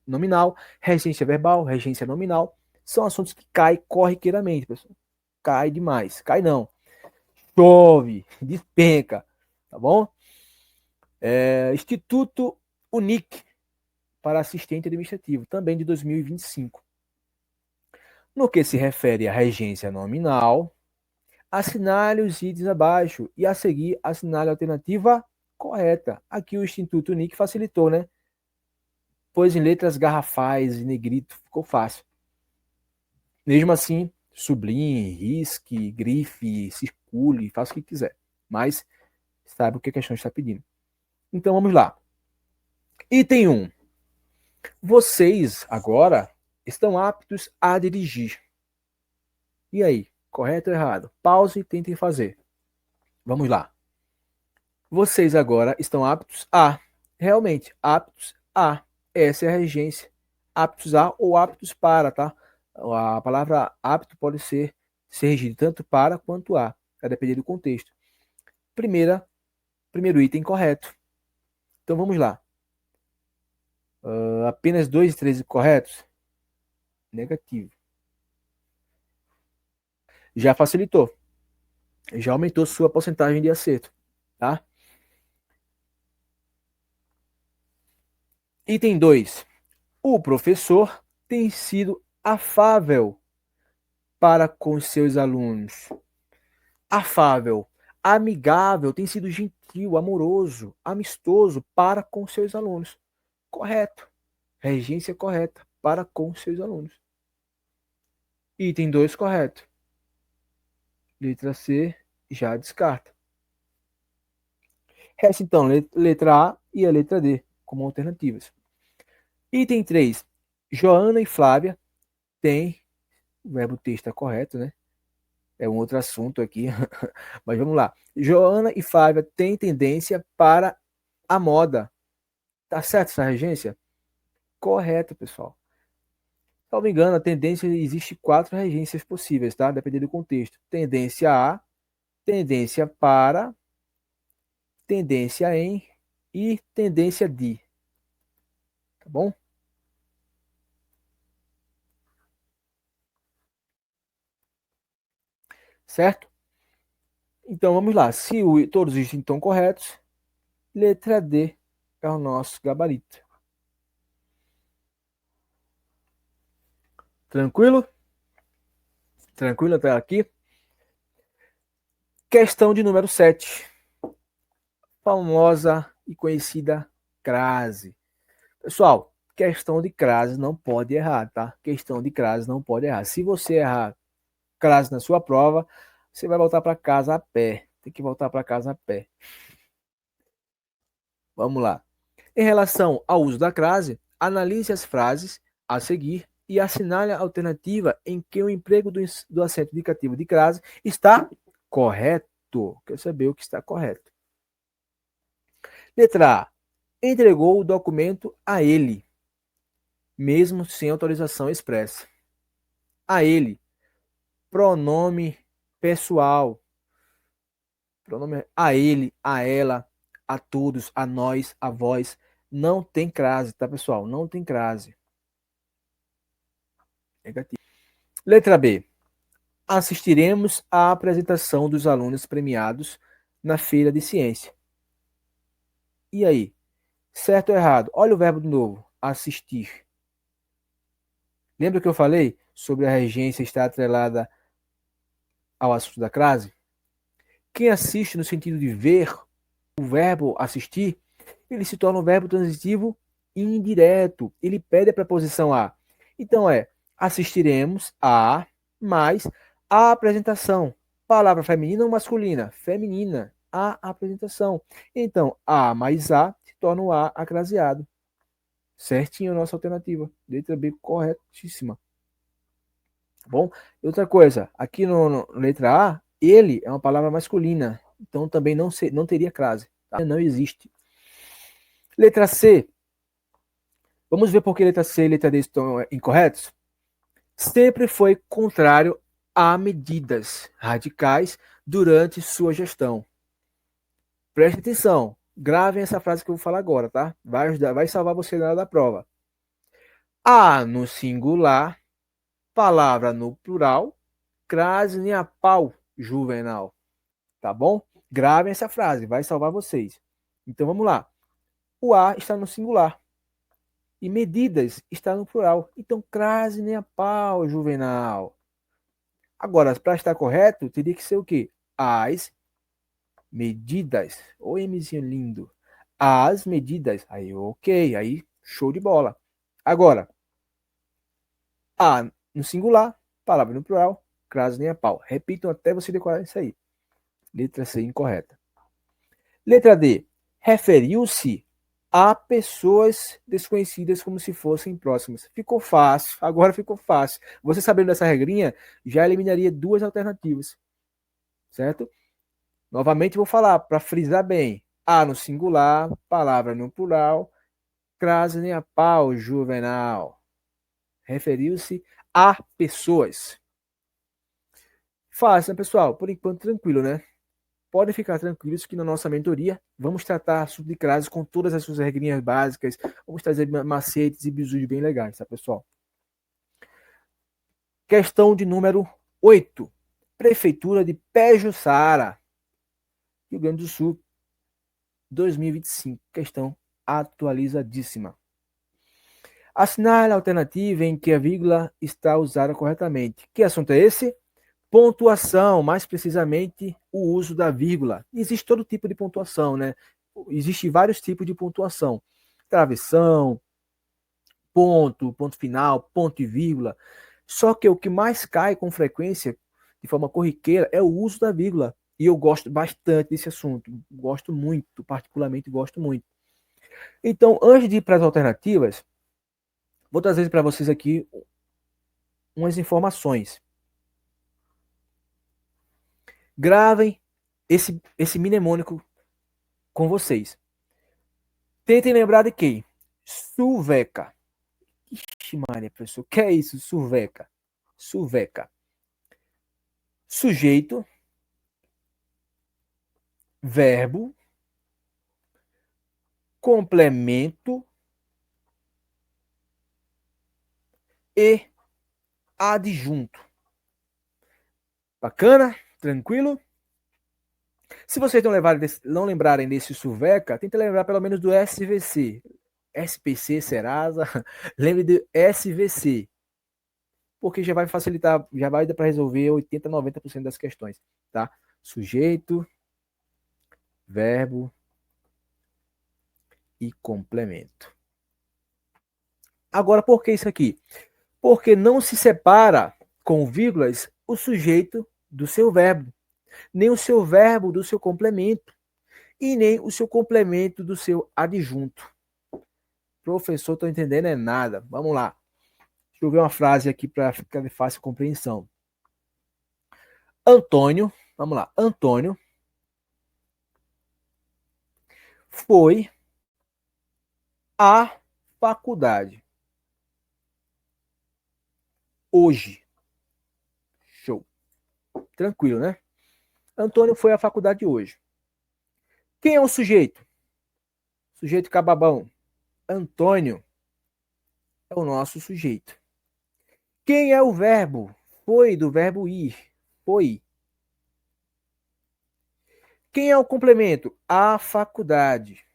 nominal, regência nominal. São assuntos que caem corriqueiramente, pessoal. Cai demais. Cai não. Chove, despenca. Tá bom? Instituto UNIC para assistente administrativo, também de 2025. No que se refere à regência nominal, assinale os itens abaixo e a seguir assinale a alternativa correta. Aqui o Instituto Unic facilitou, né? Pois em letras garrafais e negrito ficou fácil. Mesmo assim, sublinhe, risque, grife, circule, faça o que quiser. Mas sabe o que a questão está pedindo. Então vamos lá. Item 1. Vocês agora estão aptos a dirigir. E aí, correto ou errado? Pause e tentem fazer. Vamos lá. Vocês agora estão aptos a. Realmente, aptos a. Essa é a regência. Aptos a ou aptos para, tá? A palavra apto pode ser regida tanto para quanto a, a depender do contexto. Primeiro item correto. Então vamos lá. Apenas 2 e 3 corretos? Negativo. Já facilitou. Já aumentou sua porcentagem de acerto, tá? Item 2. O professor tem sido afável para com seus alunos. afável, amigável, tem sido gentil, amoroso, amistoso para com seus alunos. Correto. Regência correta para com seus alunos. Item 2 correto. Letra C já descarta. Resta então letra A e a letra D como alternativas. Item 3. Joana e Flávia têm. O verbo ter está correto, né? É um outro assunto aqui. Mas vamos lá. Joana e Flávia têm tendência para a moda. Tá certo essa regência? Correto, pessoal. Se não me engano, a tendência existe 4 regências possíveis, tá? Dependendo do contexto. Tendência a, tendência para, tendência em e tendência de. Tá bom? Certo? Então vamos lá. Se todos estão corretos, letra D é o nosso gabarito. Tranquilo? Tranquilo até aqui? Questão de número 7. Famosa e conhecida crase. Pessoal, questão de crase não pode errar, tá? Questão de crase não pode errar. Se você errar crase na sua prova, você vai voltar para casa a pé. Tem que voltar para casa a pé. Vamos lá. Em relação ao uso da crase, analise as frases a seguir e assinale a alternativa em que o emprego do acento indicativo de crase está correto. Quero saber o que está correto. Letra A. Entregou o documento a ele, mesmo sem autorização expressa. A ele. Pronome pessoal. Pronome a ele, a ela, a todos, a nós, a vós. Não tem crase, tá, pessoal? Não tem crase. Negativo. Letra B. Assistiremos à apresentação dos alunos premiados na feira de ciência. E aí? Certo ou errado? Olha o verbo de novo. Assistir. Lembra que eu falei sobre a regência estar atrelada ao assunto da crase? Quem assiste no sentido de ver, o verbo assistir, ele se torna um verbo transitivo indireto. Ele pede a preposição a. Então assistiremos a mais a apresentação. Palavra feminina ou masculina? Feminina. A apresentação. Então, a mais a se torna o a acraseado. Certinho a nossa alternativa. Letra B corretíssima. Tá bom? Outra coisa, aqui no letra A, ele é uma palavra masculina. Então também não teria crase. Tá? Não existe. Letra C. Vamos ver por que letra C e letra D estão incorretos? Sempre foi contrário a medidas radicais durante sua gestão. Preste atenção. Gravem essa frase que eu vou falar agora, tá? Vai salvar você na hora da prova. A no singular, palavra no plural, crase nem a pau, Juvenal. Tá bom? Gravem essa frase, vai salvar vocês. Então vamos lá. O A está no singular. E medidas está no plural. Então, crase nem a pau, Juvenal. Agora, para estar correto, teria que ser o quê? As medidas. Ô, Mzinho lindo. As medidas. Aí, ok. Aí, show de bola. Agora, A no singular, palavra no plural, crase nem a pau. Repitam até você decorar isso aí. Letra C incorreta. Letra D. Referiu-se a pessoas desconhecidas como se fossem próximas. Ficou fácil, agora ficou fácil. Você sabendo dessa regrinha, já eliminaria 2 alternativas. Certo? Novamente vou falar, para frisar bem. A no singular, palavra no plural, crase nem a pau, Juvenal. Referiu-se a pessoas. Fácil, né, pessoal? Por enquanto, tranquilo, né? Podem ficar tranquilos que na nossa mentoria vamos tratar assunto de crase com todas as suas regrinhas básicas. Vamos trazer macetes e bisus bem legais, tá, pessoal? Questão de número 8. Prefeitura de Pejuçara, Rio Grande do Sul, 2025. Questão atualizadíssima. Assinale a alternativa em que a vírgula está usada corretamente. Que assunto é esse? Pontuação, mais precisamente, o uso da vírgula. Existe todo tipo de pontuação, né? Existem vários tipos de pontuação. Travessão, ponto, ponto final, ponto e vírgula. Só que o que mais cai com frequência, de forma corriqueira, é o uso da vírgula. E eu gosto bastante desse assunto. Gosto muito, particularmente gosto muito. Então, antes de ir para as alternativas, vou trazer para vocês aqui umas informações. Gravem esse mnemônico com vocês. Tentem lembrar de quem? Suveca. Ixi, Maria, professor, que é isso? Suveca. Suveca. Sujeito, verbo, complemento e adjunto. Bacana? Tranquilo? Se vocês não lembrarem desse Suveca, tenta lembrar pelo menos do SVC. SPC, Serasa. Lembre do SVC. Porque já vai facilitar, já vai dar para resolver 80, 90% das questões, tá? Sujeito, verbo e complemento. Agora, por que isso aqui? Porque não se separa com vírgulas o sujeito do seu verbo, nem o seu verbo do seu complemento e nem o seu complemento do seu adjunto. Professor, estou entendendo é nada. Vamos lá. Deixa eu ver uma frase aqui para ficar de fácil compreensão. Antônio, vamos lá. Antônio foi à faculdade hoje. Show. Tranquilo, né? Antônio foi à faculdade hoje. Quem é o sujeito? Sujeito cababão. Antônio é o nosso sujeito. Quem é o verbo? Foi do verbo ir. Foi. Quem é o complemento? A faculdade.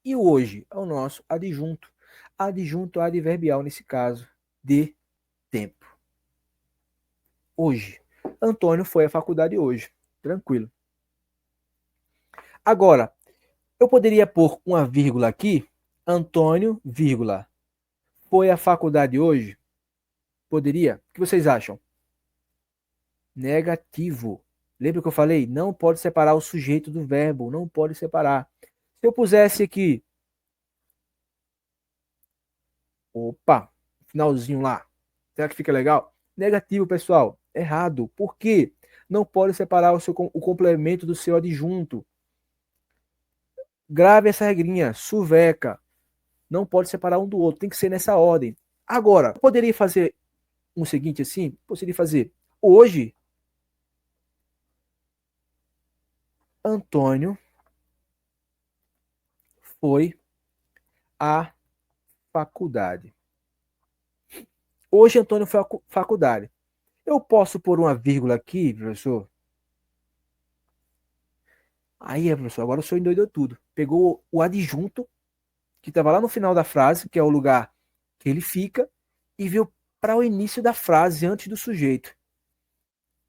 E o hoje é o nosso adjunto. Adjunto adverbial nesse caso, de tempo. Hoje. Antônio foi à faculdade hoje. Tranquilo. Agora, eu poderia pôr uma vírgula aqui. Antônio, vírgula. Foi à faculdade hoje? Poderia? O que vocês acham? Negativo. Lembra que eu falei? Não pode separar o sujeito do verbo. Não pode separar. Se eu pusesse aqui. Opa, finalzinho lá. Será que fica legal? Negativo, pessoal. Errado. Por quê? Não pode separar o complemento do seu adjunto. Grave essa regrinha. Suveca. Não pode separar um do outro. Tem que ser nessa ordem. Agora, eu poderia fazer um seguinte assim? Poderia fazer. Hoje, Antônio foi à faculdade. Hoje, Antônio foi à faculdade. Eu posso pôr uma vírgula aqui, professor? Aí, professor, agora o senhor endoidou tudo. Pegou o adjunto, que estava lá no final da frase, que é o lugar que ele fica, e veio para o início da frase, antes do sujeito.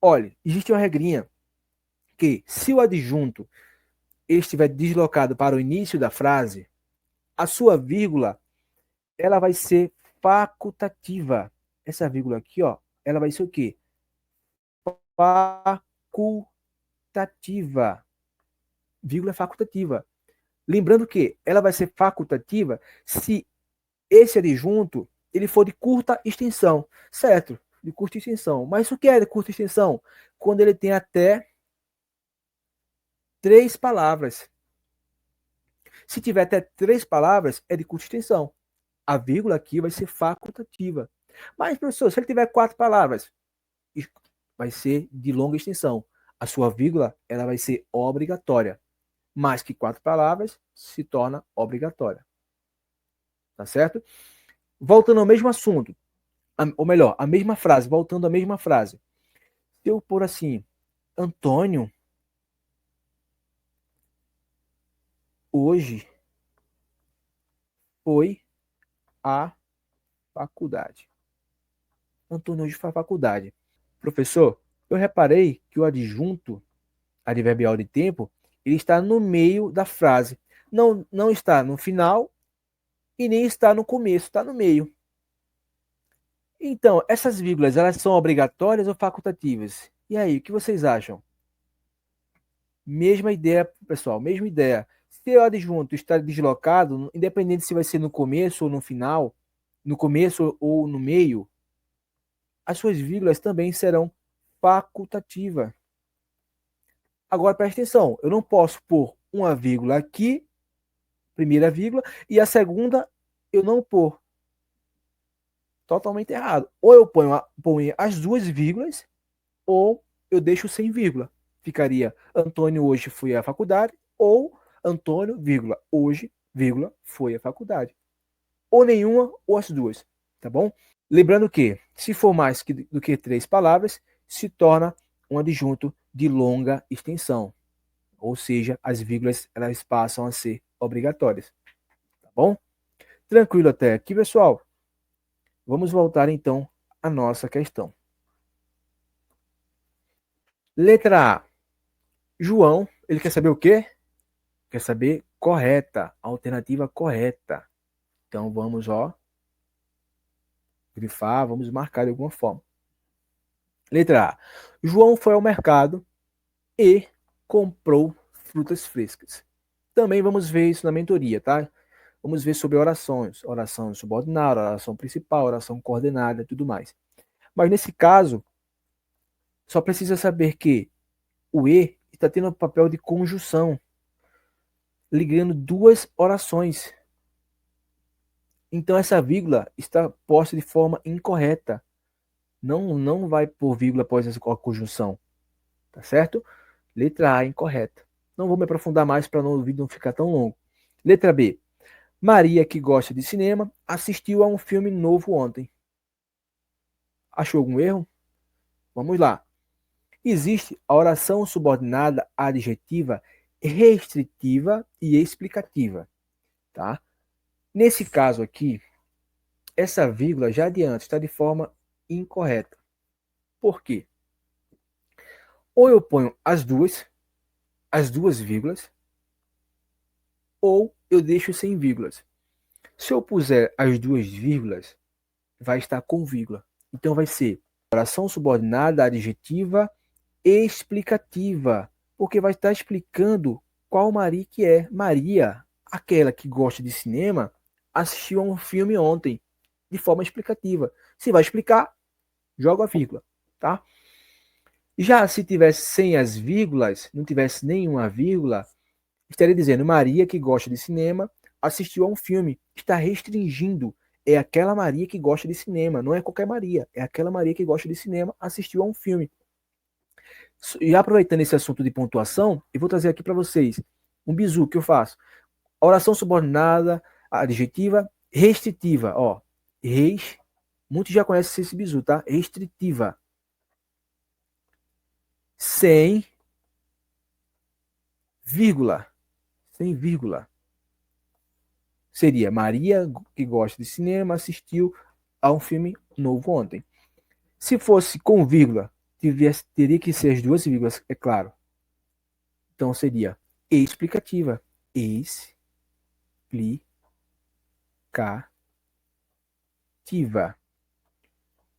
Olha, existe uma regrinha que, se o adjunto estiver deslocado para o início da frase, a sua vírgula ela vai ser facultativa. Essa vírgula aqui, ó, ela vai ser o quê? Facultativa. Vírgula facultativa. Lembrando que ela vai ser facultativa se esse adjunto ele for de curta extensão, certo? De curta extensão. Mas o que é de curta extensão? Quando ele tem até 3 palavras. Se tiver até 3 palavras, é de curta extensão. A vírgula aqui vai ser facultativa. Mas, professor, se ele tiver 4 palavras, vai ser de longa extensão. A sua vírgula ela vai ser obrigatória. Mais que 4 palavras se torna obrigatória. Tá certo? Voltando ao mesmo assunto, ou melhor, a mesma frase, voltando à mesma frase. Se eu pôr assim, Antônio, hoje foi à faculdade. Antônio hoje faz faculdade. Professor, eu reparei que o adjunto adverbial de tempo, ele está no meio da frase. Não está no final e nem está no começo, está no meio. Então, essas vírgulas, elas são obrigatórias ou facultativas? E aí, o que vocês acham? Mesma ideia, pessoal, mesma ideia. Se o adjunto está deslocado, independente se vai ser no começo ou no final, no começo ou no meio, as suas vírgulas também serão facultativas. Agora preste atenção, eu não posso pôr uma vírgula aqui, primeira vírgula, e a segunda eu não pôr. Totalmente errado. Ou eu ponho as duas vírgulas, ou eu deixo sem vírgula. Ficaria Antônio hoje foi à faculdade, ou Antônio, vírgula, hoje, vírgula, foi à faculdade. Ou nenhuma, ou as duas, tá bom? Lembrando que, se for mais do que 3 palavras, se torna um adjunto de longa extensão. Ou seja, as vírgulas elas passam a ser obrigatórias. Tá bom? Tranquilo até aqui, pessoal? Vamos voltar então à nossa questão. Letra A. João, ele quer saber o quê? Quer saber correta, alternativa correta. Então vamos, ó, grifar, vamos marcar de alguma forma. Letra A. João foi ao mercado e comprou frutas frescas. Também vamos ver isso na mentoria, tá? Vamos ver sobre orações, oração subordinada, oração principal, oração coordenada e tudo mais. Mas nesse caso, só precisa saber que o E está tendo o papel de conjunção, ligando duas orações. Então essa vírgula está posta de forma incorreta. Não vai por vírgula após essa conjunção. Tá certo? Letra A incorreta. Não vou me aprofundar mais para o vídeo não ficar tão longo. Letra B. Maria, que gosta de cinema, assistiu a um filme novo ontem. Achou algum erro? Vamos lá. Existe a oração subordinada adjetiva restritiva e explicativa, tá? Nesse caso aqui, essa vírgula já adiante está de forma incorreta. Por quê? Ou eu ponho as duas vírgulas, ou eu deixo sem vírgulas. Se eu puser as duas vírgulas, vai estar com vírgula. Então vai ser oração subordinada adjetiva explicativa, porque vai estar explicando qual Maria que é. Maria, aquela que gosta de cinema, assistiu a um filme ontem, de forma explicativa. Se vai explicar, joga a vírgula, tá? Já se tivesse sem as vírgulas, não tivesse nenhuma vírgula, estaria dizendo Maria, que gosta de cinema, assistiu a um filme. Está restringindo. É aquela Maria que gosta de cinema, não é qualquer Maria. É aquela Maria que gosta de cinema, assistiu a um filme. E aproveitando esse assunto de pontuação, eu vou trazer aqui para vocês um bizu que eu faço. Oração subordinada, adjetiva, restritiva. Ó, muitos já conhecem esse bizu, tá? Restritiva. Sem vírgula. Sem vírgula. Seria Maria, que gosta de cinema, assistiu a um filme novo ontem. Se fosse com vírgula, teria que ser as duas vírgulas, é claro. Então seria explicativa. Explicativa.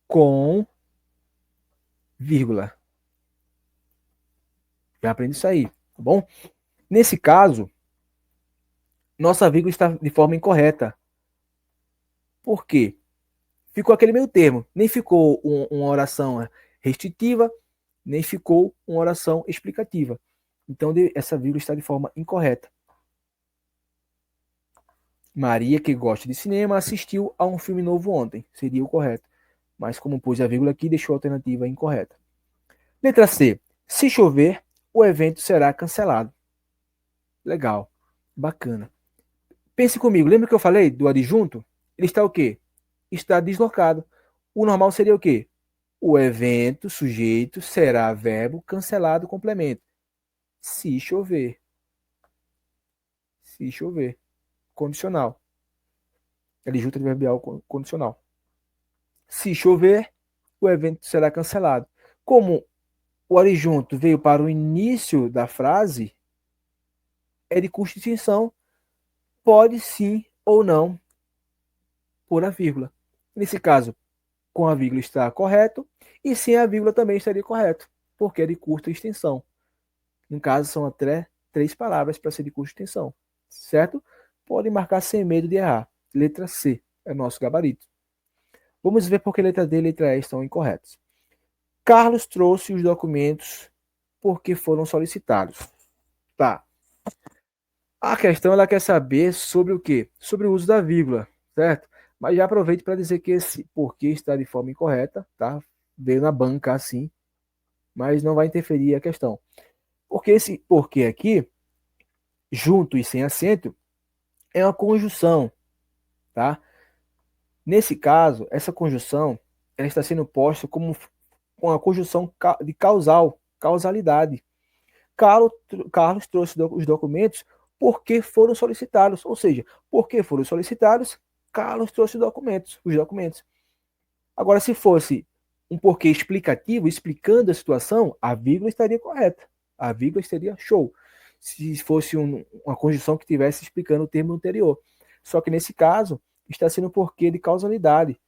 Com vírgula. Já aprendi isso aí, tá bom? Nesse caso, nossa vírgula está de forma incorreta. Por quê? Ficou aquele meio termo. Nem ficou uma oração restritiva, nem ficou uma oração explicativa. Então, essa vírgula está de forma incorreta. Maria, que gosta de cinema, assistiu a um filme novo ontem. Seria o correto. Mas como pus a vírgula aqui, deixou a alternativa incorreta. Letra C. Se chover, o evento será cancelado. Legal. Bacana. Pense comigo. Lembra que eu falei do adjunto? Ele está o quê? Está deslocado. O normal seria o quê? O evento, sujeito, será verbo, cancelado, complemento. Se chover. Se chover. Condicional. Adjunto adverbial condicional. Se chover, o evento será cancelado. Como o adjunto veio para o início da frase, é de curta extensão, pode sim ou não pôr a vírgula. Nesse caso, com a vírgula está correto, e sem a vírgula também estaria correto, porque é de curta extensão. No caso, são até 3 palavras para ser de curta extensão, certo? Pode marcar sem medo de errar. Letra C é nosso gabarito. Vamos ver porque letra D e letra E estão incorretas. Carlos trouxe os documentos porque foram solicitados. Tá. A questão ela quer saber sobre o quê? Sobre o uso da vírgula, certo? Mas já aproveito para dizer que esse porquê está de forma incorreta, tá? Veio na banca assim, mas não vai interferir a questão. Porque esse porquê aqui, junto e sem acento, é uma conjunção, tá? Nesse caso, essa conjunção ela está sendo posta como uma conjunção de causalidade. Carlos trouxe os documentos porque foram solicitados, ou seja, porque foram solicitados, Carlos trouxe os documentos. Agora, se fosse um porquê explicativo, explicando a situação, a vírgula estaria correta. A vírgula estaria show. Se fosse uma conjunção que estivesse explicando o termo anterior. Só que nesse caso, está sendo um porquê de causalidade.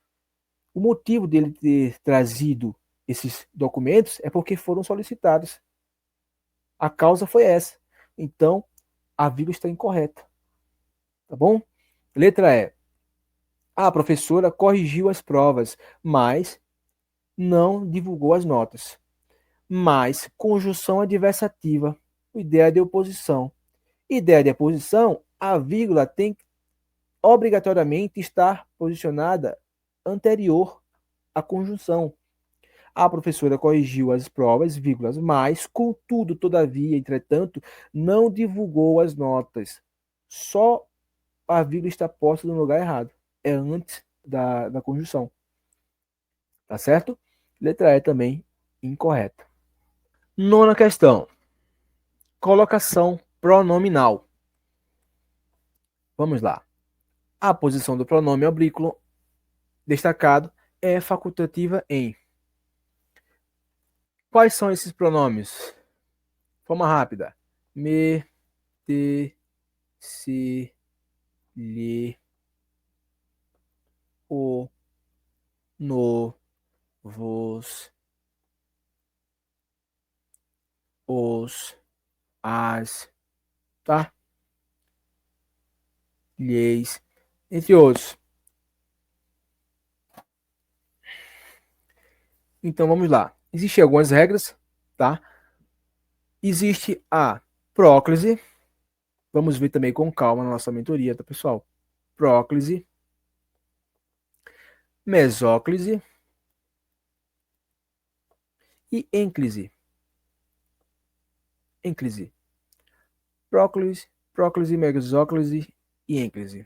O motivo dele ter trazido esses documentos é porque foram solicitados. A causa foi essa. Então, a vírgula está incorreta. Tá bom? Letra E. A professora corrigiu as provas, mas não divulgou as notas. Mas conjunção adversativa, ideia de oposição. Ideia de oposição, a vírgula tem que obrigatoriamente estar posicionada anterior à conjunção. A professora corrigiu as provas, vírgulas, mas, contudo, todavia, entretanto, não divulgou as notas. Só a vírgula está posta no lugar errado. É antes da conjunção. Tá certo? Letra E também incorreta. Nona questão. Colocação pronominal. Vamos lá. A posição do pronome oblíquo destacado é facultativa em. Quais são esses pronomes? Forma rápida. Me, te, se, lhe, o, no, vos, os, as, tá? Lhes, entre outros. Então vamos lá. Existem algumas regras, tá? Existe a próclise. Vamos ver também com calma na nossa mentoria, tá, pessoal? Próclise, mesóclise e ênclise. Ênclise. Próclise, mesóclise e ênclise.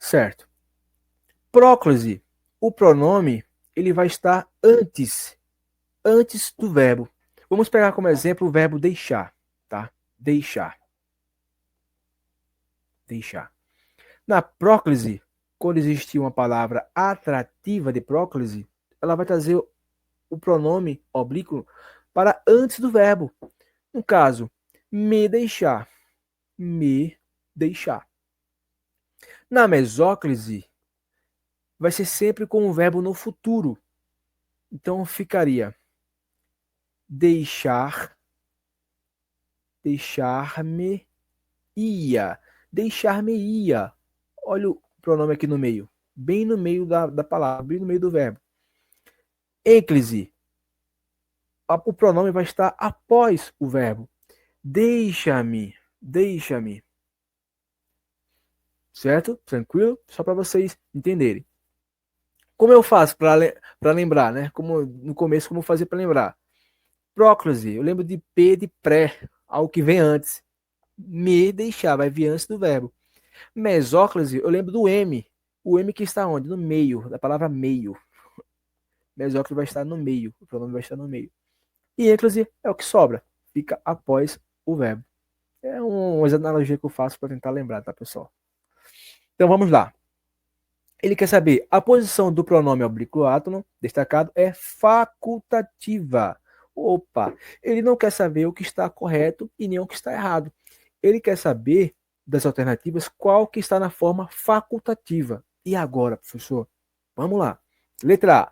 Certo. Próclise, o pronome, ele vai estar antes do verbo. Vamos pegar como exemplo o verbo deixar, tá? Deixar. Deixar. Na próclise, quando existir uma palavra atrativa de próclise, ela vai trazer o pronome oblíquo para antes do verbo. No caso, me deixar. Me deixar. Na mesóclise, vai ser sempre com o verbo no futuro. Então ficaria deixar, deixar-me ia, deixar-me ia. Olha o pronome aqui no meio, bem no meio da palavra, bem no meio do verbo. Ênclise, o pronome vai estar após o verbo. Deixa-me, deixa-me. Certo? Tranquilo? Só para vocês entenderem. Como eu faço para lembrar, né? Como no começo, como fazer para lembrar? Próclise, eu lembro de P de pré, algo que vem antes. Me deixar, vai vir antes do verbo. Mesóclise, eu lembro do M. O M que está onde? No meio, da palavra meio. Mesóclise vai estar no meio, o pronome vai estar no meio. E ênclise é o que sobra, fica após o verbo. É uma analogia que eu faço para tentar lembrar, tá, pessoal? Então vamos lá. Ele quer saber a posição do pronome oblíquo átono destacado é facultativa. Opa, ele não quer saber o que está correto e nem o que está errado. Ele quer saber das alternativas qual que está na forma facultativa. E agora, professor? Vamos lá. Letra A.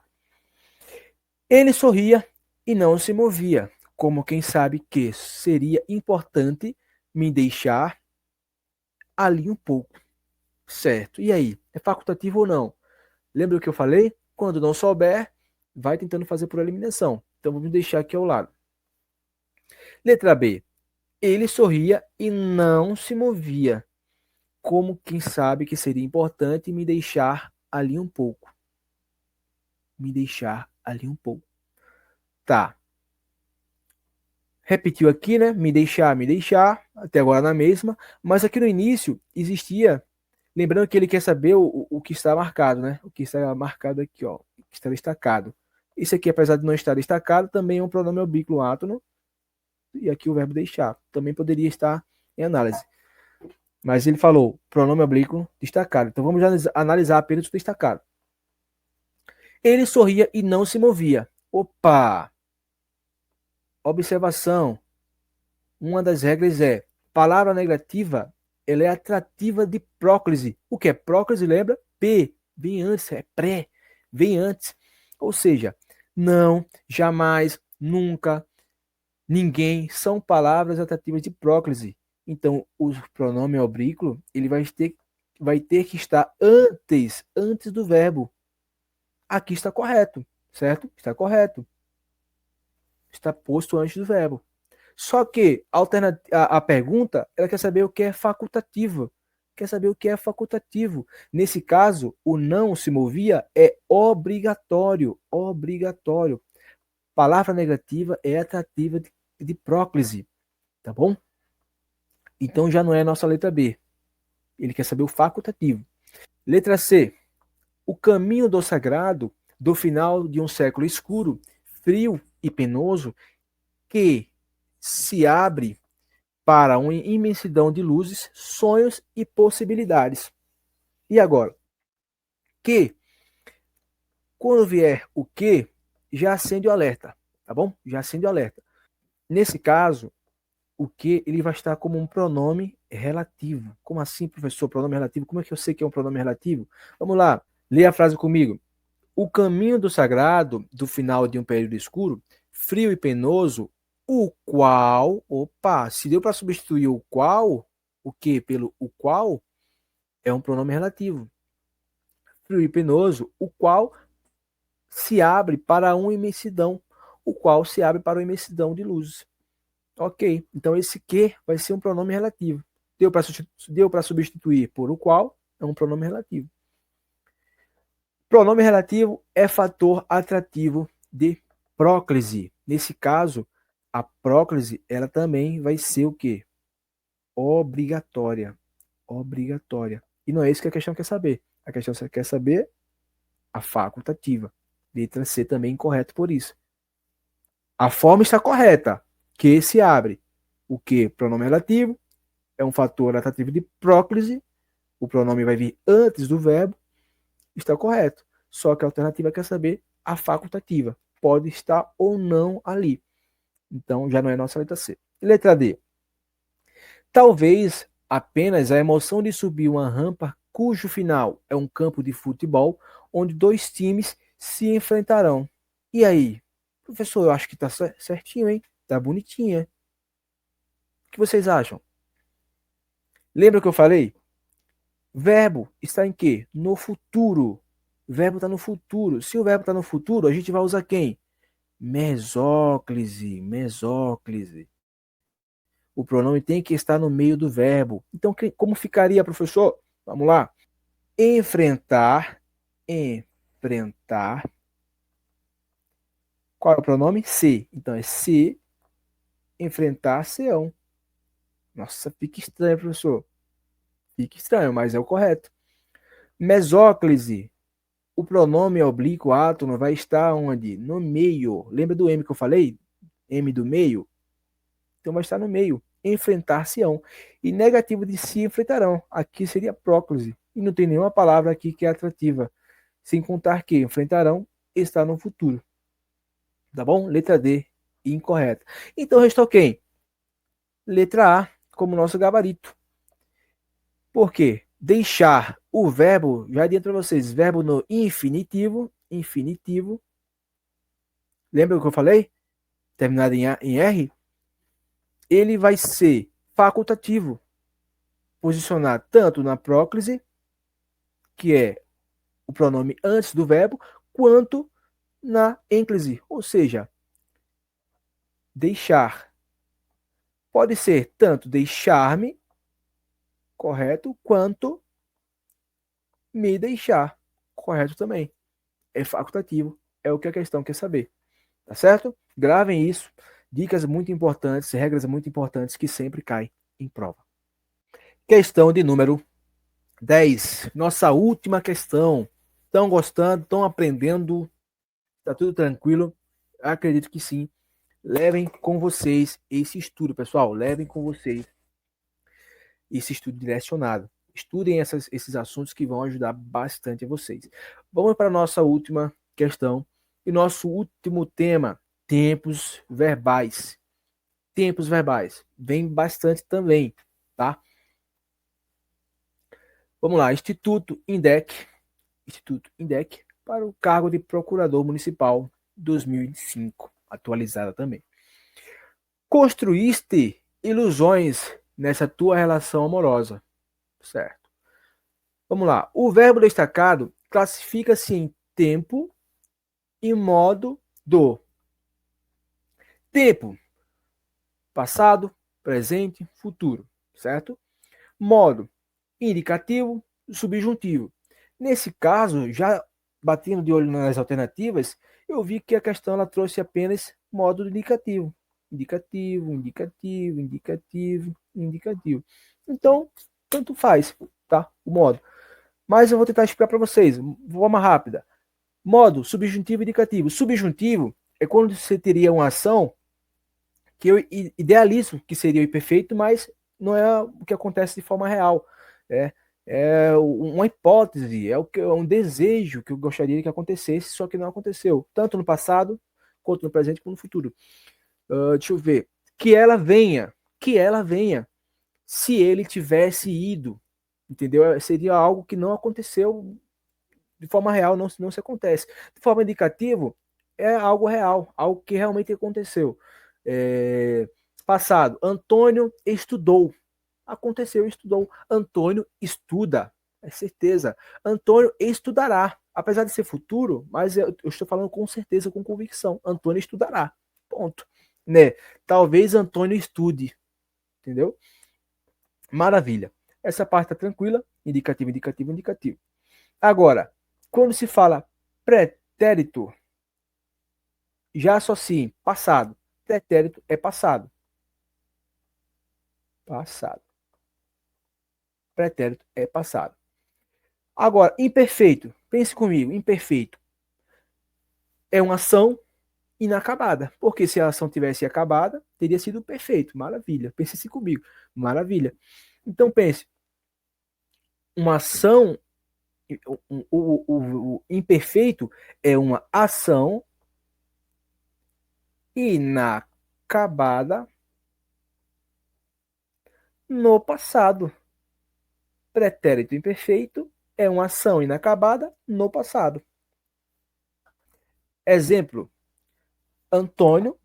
Ele sorria e não se movia, como quem sabe que seria importante me deixar ali um pouco. Certo. E aí? É facultativo ou não? Lembra o que eu falei? Quando não souber, vai tentando fazer por eliminação. Então vamos deixar aqui ao lado. Letra B. Ele sorria e não se movia, como quem sabe que seria importante me deixar ali um pouco. Me deixar ali um pouco. Tá. Repetiu aqui, né? Me deixar, até agora na mesma. Mas aqui no início existia. Lembrando que ele quer saber o que está marcado, né? O que está marcado aqui, ó. O que está destacado. Isso aqui, apesar de não estar destacado, também é um pronome oblíquo átono. E aqui o verbo deixar. Também poderia estar em análise. Mas ele falou pronome oblíquo destacado. Então vamos analisar apenas o destacado. Ele sorria e não se movia. Opa! Observação. Uma das regras é palavra negativa, ela é atrativa de próclise. O que é próclise? Lembra? P. Vem antes, é pré. Vem antes. Ou seja, não, jamais, nunca, ninguém são palavras atrativas de próclise. Então, o pronome oblíquo, ele vai ter que estar antes do verbo. Aqui está correto, certo? Está correto. Está posto antes do verbo. Só que a pergunta, ela quer saber o que é facultativo. Quer saber o que é facultativo. Nesse caso, o não se movia é obrigatório. Obrigatório. Palavra negativa é atrativa de próclise. Tá bom? Então já não é a nossa letra B. Ele quer saber o facultativo. Letra C. O caminho do sagrado do final de um século escuro, frio e penoso, que se abre para uma imensidão de luzes, sonhos e possibilidades. E agora? Que, quando vier o que, já acende o alerta, tá bom? Já acende o alerta. Nesse caso, o que ele vai estar como um pronome relativo. Como assim, professor? Pronome relativo? Como é que eu sei que é um pronome relativo? Vamos lá, lê a frase comigo. O caminho do sagrado do final de um período escuro, frio e penoso, o qual, opa, se deu para substituir o qual, o que pelo o qual, é um pronome relativo. Frio e penoso, o qual se abre para uma imensidão, o qual se abre para uma imensidão de luzes. Ok, então esse que vai ser um pronome relativo. Deu para substituir por o qual, é um pronome relativo. Pronome relativo é fator atrativo de próclise. Nesse caso, a próclise ela também vai ser o quê? Obrigatória. Obrigatória. E não é isso que a questão quer saber. A questão quer saber a facultativa. Letra C também incorreto por isso. A forma está correta. Que se abre. O que? Pronome relativo. É um fator atrativo de próclise. O pronome vai vir antes do verbo. Está correto. Só que a alternativa quer saber a facultativa. Pode estar ou não ali. Então já não é nossa letra C. Letra D. Talvez apenas a emoção de subir uma rampa cujo final é um campo de futebol onde dois times se enfrentarão. E aí? Professor, eu acho que tá certinho, hein? Tá bonitinha. O que vocês acham? Lembra o que eu falei? Verbo está em quê? No futuro. O verbo está no futuro. Se o verbo está no futuro, a gente vai usar quem? Mesóclise. Mesóclise. O pronome tem que estar no meio do verbo. Então, como ficaria, professor? Vamos lá. Enfrentar. Enfrentar. Qual é o pronome? Se. Então, é se enfrentar seão. Nossa, fica estranho, professor. Fica estranho, mas é o correto. Mesóclise. O pronome oblíquo átono vai estar onde? No meio. Lembra do M que eu falei? M do meio? Então vai estar no meio. enfrentar-se-ão. E negativo de se enfrentarão. Aqui seria próclise. E não tem nenhuma palavra aqui que é atrativa. Sem contar que enfrentarão está no futuro. Tá bom? Letra D, incorreta. Então restou quem? Letra A, como nosso gabarito. Por quê? Deixar o verbo, já adianto para vocês, verbo no infinitivo, infinitivo. Lembra o que eu falei? Terminado em R. Ele vai ser facultativo. Posicionar tanto na próclise, que é o pronome antes do verbo, quanto na ênclise, ou seja, deixar. Pode ser tanto deixar-me, correto, quanto me deixar, correto também. É facultativo, é o que a questão quer saber, tá certo? Gravem isso, dicas muito importantes, regras muito importantes que sempre caem em prova. Questão de número 10, nossa última questão. Estão gostando, estão aprendendo, tá tudo tranquilo? Acredito que sim. Levem com vocês esse estudo, pessoal. Levem com vocês esse estudo direcionado. Estudem esses assuntos que vão ajudar bastante a vocês. Vamos para a nossa última questão. E nosso último tema, tempos verbais. Tempos verbais. Vem bastante também, tá? Vamos lá. Instituto INDEC para o cargo de Procurador Municipal 2005. Atualizada também. Construíste ilusões nessa tua relação amorosa. Certo. Vamos lá. O verbo destacado classifica-se em tempo e modo do tempo: passado, presente, futuro, certo? Modo: indicativo, subjuntivo. Nesse caso, já batendo de olho nas alternativas, eu vi que a questão ela trouxe apenas modo indicativo. Indicativo, indicativo, indicativo, indicativo. Então, tanto faz, tá? O modo. Mas eu vou tentar explicar para vocês, de forma rápida. Modo, subjuntivo e indicativo. Subjuntivo é quando você teria uma ação que eu idealizo que seria o imperfeito, mas não é o que acontece de forma real. É uma hipótese, é um desejo que eu gostaria que acontecesse, só que não aconteceu, tanto no passado, quanto no presente, quanto no futuro. Deixa eu ver. Que ela venha, se ele tivesse ido, entendeu? Seria algo que não aconteceu de forma real, não se acontece. De forma indicativa, é algo real, algo que realmente aconteceu. Passado, Antônio estudou. Aconteceu, estudou. Antônio estuda, é certeza. Antônio estudará. Apesar de ser futuro, mas eu estou falando com certeza, com convicção. Antônio estudará. Ponto. Né? Talvez Antônio estude. Entendeu? Maravilha. Essa parte tá tranquila. Indicativo, indicativo, indicativo. Agora, quando se fala pretérito, já associe passado. Pretérito é passado. Passado. Pretérito é passado. Agora, imperfeito. Pense comigo. Imperfeito é uma ação inacabada. Porque se a ação tivesse acabada, teria sido perfeito. Maravilha. Pense assim comigo. Maravilha. Então pense. Uma ação. O imperfeito é uma ação inacabada no passado. Pretérito imperfeito é uma ação inacabada no passado. Exemplo: Antônio.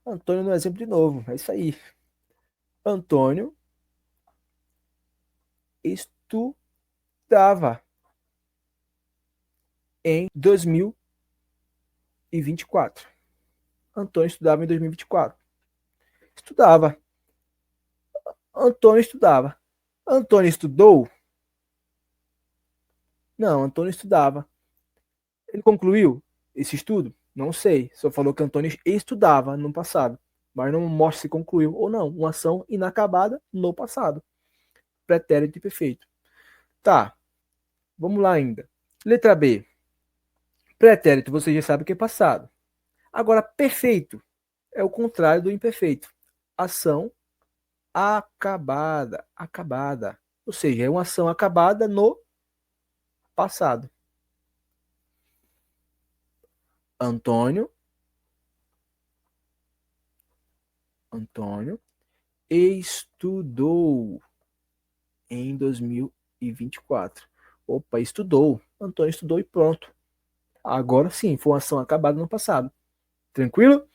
Antônio no exemplo de novo. É isso aí. Antônio estudava em 2024. Antônio estudava em 2024. Estudava. Antônio estudava. Antônio estudou? Não, Antônio estudava. Ele concluiu esse estudo? Não sei. Só falou que Antônio estudava no passado. Mas não mostra se concluiu ou não. Uma ação inacabada no passado. Pretérito perfeito. Tá. Vamos lá ainda. Letra B. Pretérito, você já sabe o que é passado. Agora, perfeito é o contrário do imperfeito. ação acabada. Acabada. Ou seja, é uma ação acabada no passado. Antônio estudou em 2024. Opa, estudou. Antônio estudou e pronto. Agora sim, foi uma ação acabada no passado. Tranquilo?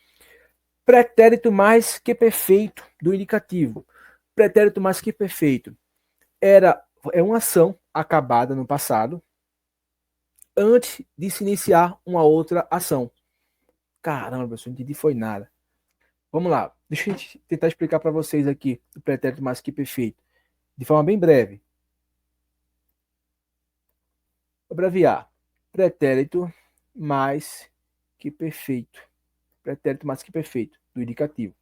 Pretérito mais que perfeito do indicativo. Pretérito mais que perfeito é uma ação acabada no passado antes de se iniciar uma outra ação. Caramba, professor, não entendi foi nada. Vamos lá, deixa eu tentar explicar para vocês aqui o pretérito mais que perfeito, de forma bem breve. Abreviar. Pretérito mais que perfeito. Pretérito mais que perfeito, do indicativo.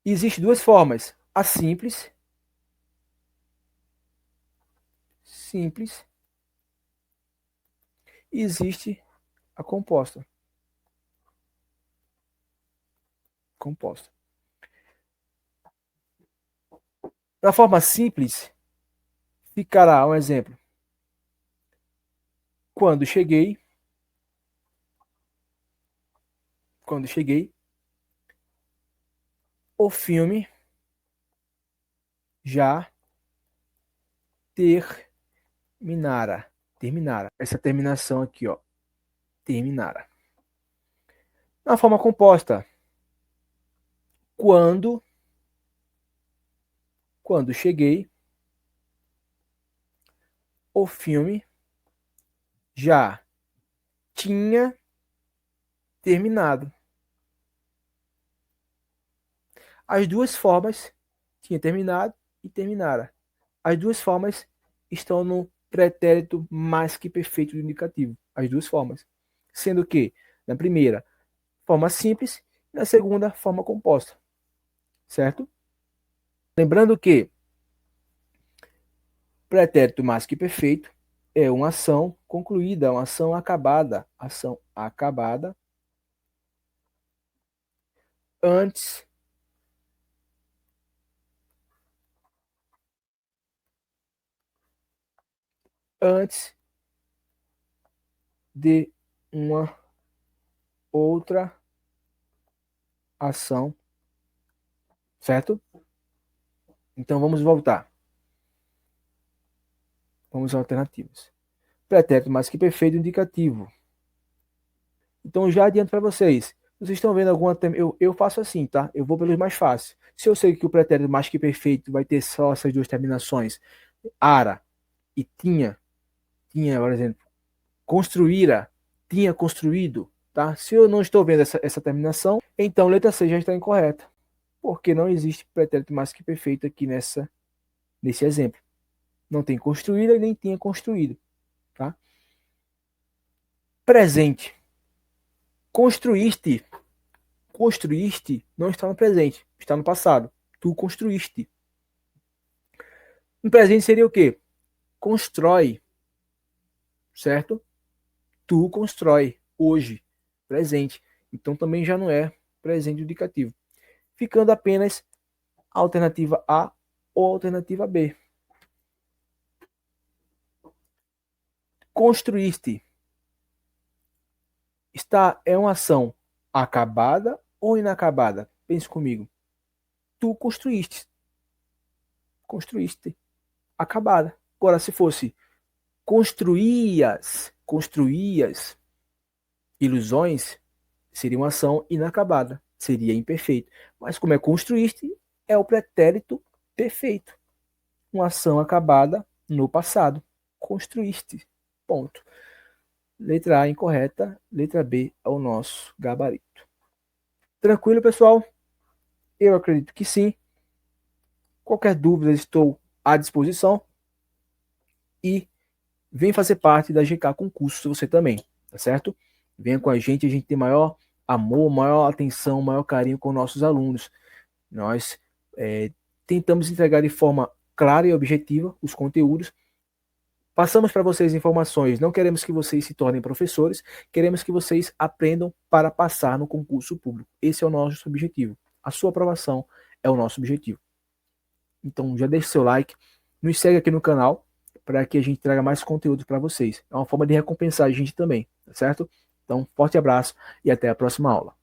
Existem duas formas. A simples, e existe a composta. Composta. Na forma simples, ficará um exemplo. Quando cheguei, o filme já terminara. Terminara. Essa terminação aqui, ó. Terminara. Na forma composta, quando cheguei, o filme já tinha terminado. As duas formas, tinha terminado e terminara. As duas formas estão no pretérito mais que perfeito do indicativo. As duas formas. Sendo que, na primeira, forma simples, e na segunda, forma composta. Certo? Lembrando que pretérito mais que perfeito é uma ação concluída, uma ação acabada. Ação acabada antes de uma outra ação, certo? Então vamos voltar. Vamos às alternativas. Pretérito mais que perfeito indicativo. Então já adianto para vocês. Vocês estão vendo alguma. Eu faço assim, tá? Eu vou pelos mais fáceis. Se eu sei que o pretérito mais que perfeito vai ter só essas duas terminações, ara e tinha, por exemplo, construíra, tinha construído, tá? Se eu não estou vendo essa terminação, então letra C já está incorreta. Porque não existe pretérito mais que perfeito aqui nesse exemplo. Não tem construída e nem tinha construído, tá? Presente. Construíste. Construíste não está no presente, está no passado. Tu construíste. No presente seria o quê? Constrói, certo? Tu constrói hoje, presente. Então também já não é presente indicativo. Ficando apenas a alternativa A ou a alternativa B. Construíste. É uma ação acabada ou inacabada? Pense comigo. Tu construíste. Construíste. Acabada. Agora, se fosse construías ilusões, seria uma ação inacabada. Seria imperfeito. Mas como é construíste, é o pretérito perfeito. Uma ação acabada no passado. Construíste. Ponto. Letra A incorreta, letra B é o nosso gabarito. Tranquilo, pessoal? Eu acredito que sim. Qualquer dúvida, estou à disposição. E vem fazer parte da GK Concurso você também, tá certo? Venha com a gente tem maior amor, maior atenção, maior carinho com nossos alunos. Nós tentamos entregar de forma clara e objetiva os conteúdos Passamos para vocês informações, não queremos que vocês se tornem professores, queremos que vocês aprendam para passar no concurso público. Esse é o nosso objetivo. A sua aprovação é o nosso objetivo. Então já deixe seu like, nos segue aqui no canal para que a gente traga mais conteúdo para vocês. É uma forma de recompensar a gente também, tá certo? Então, forte abraço e até a próxima aula.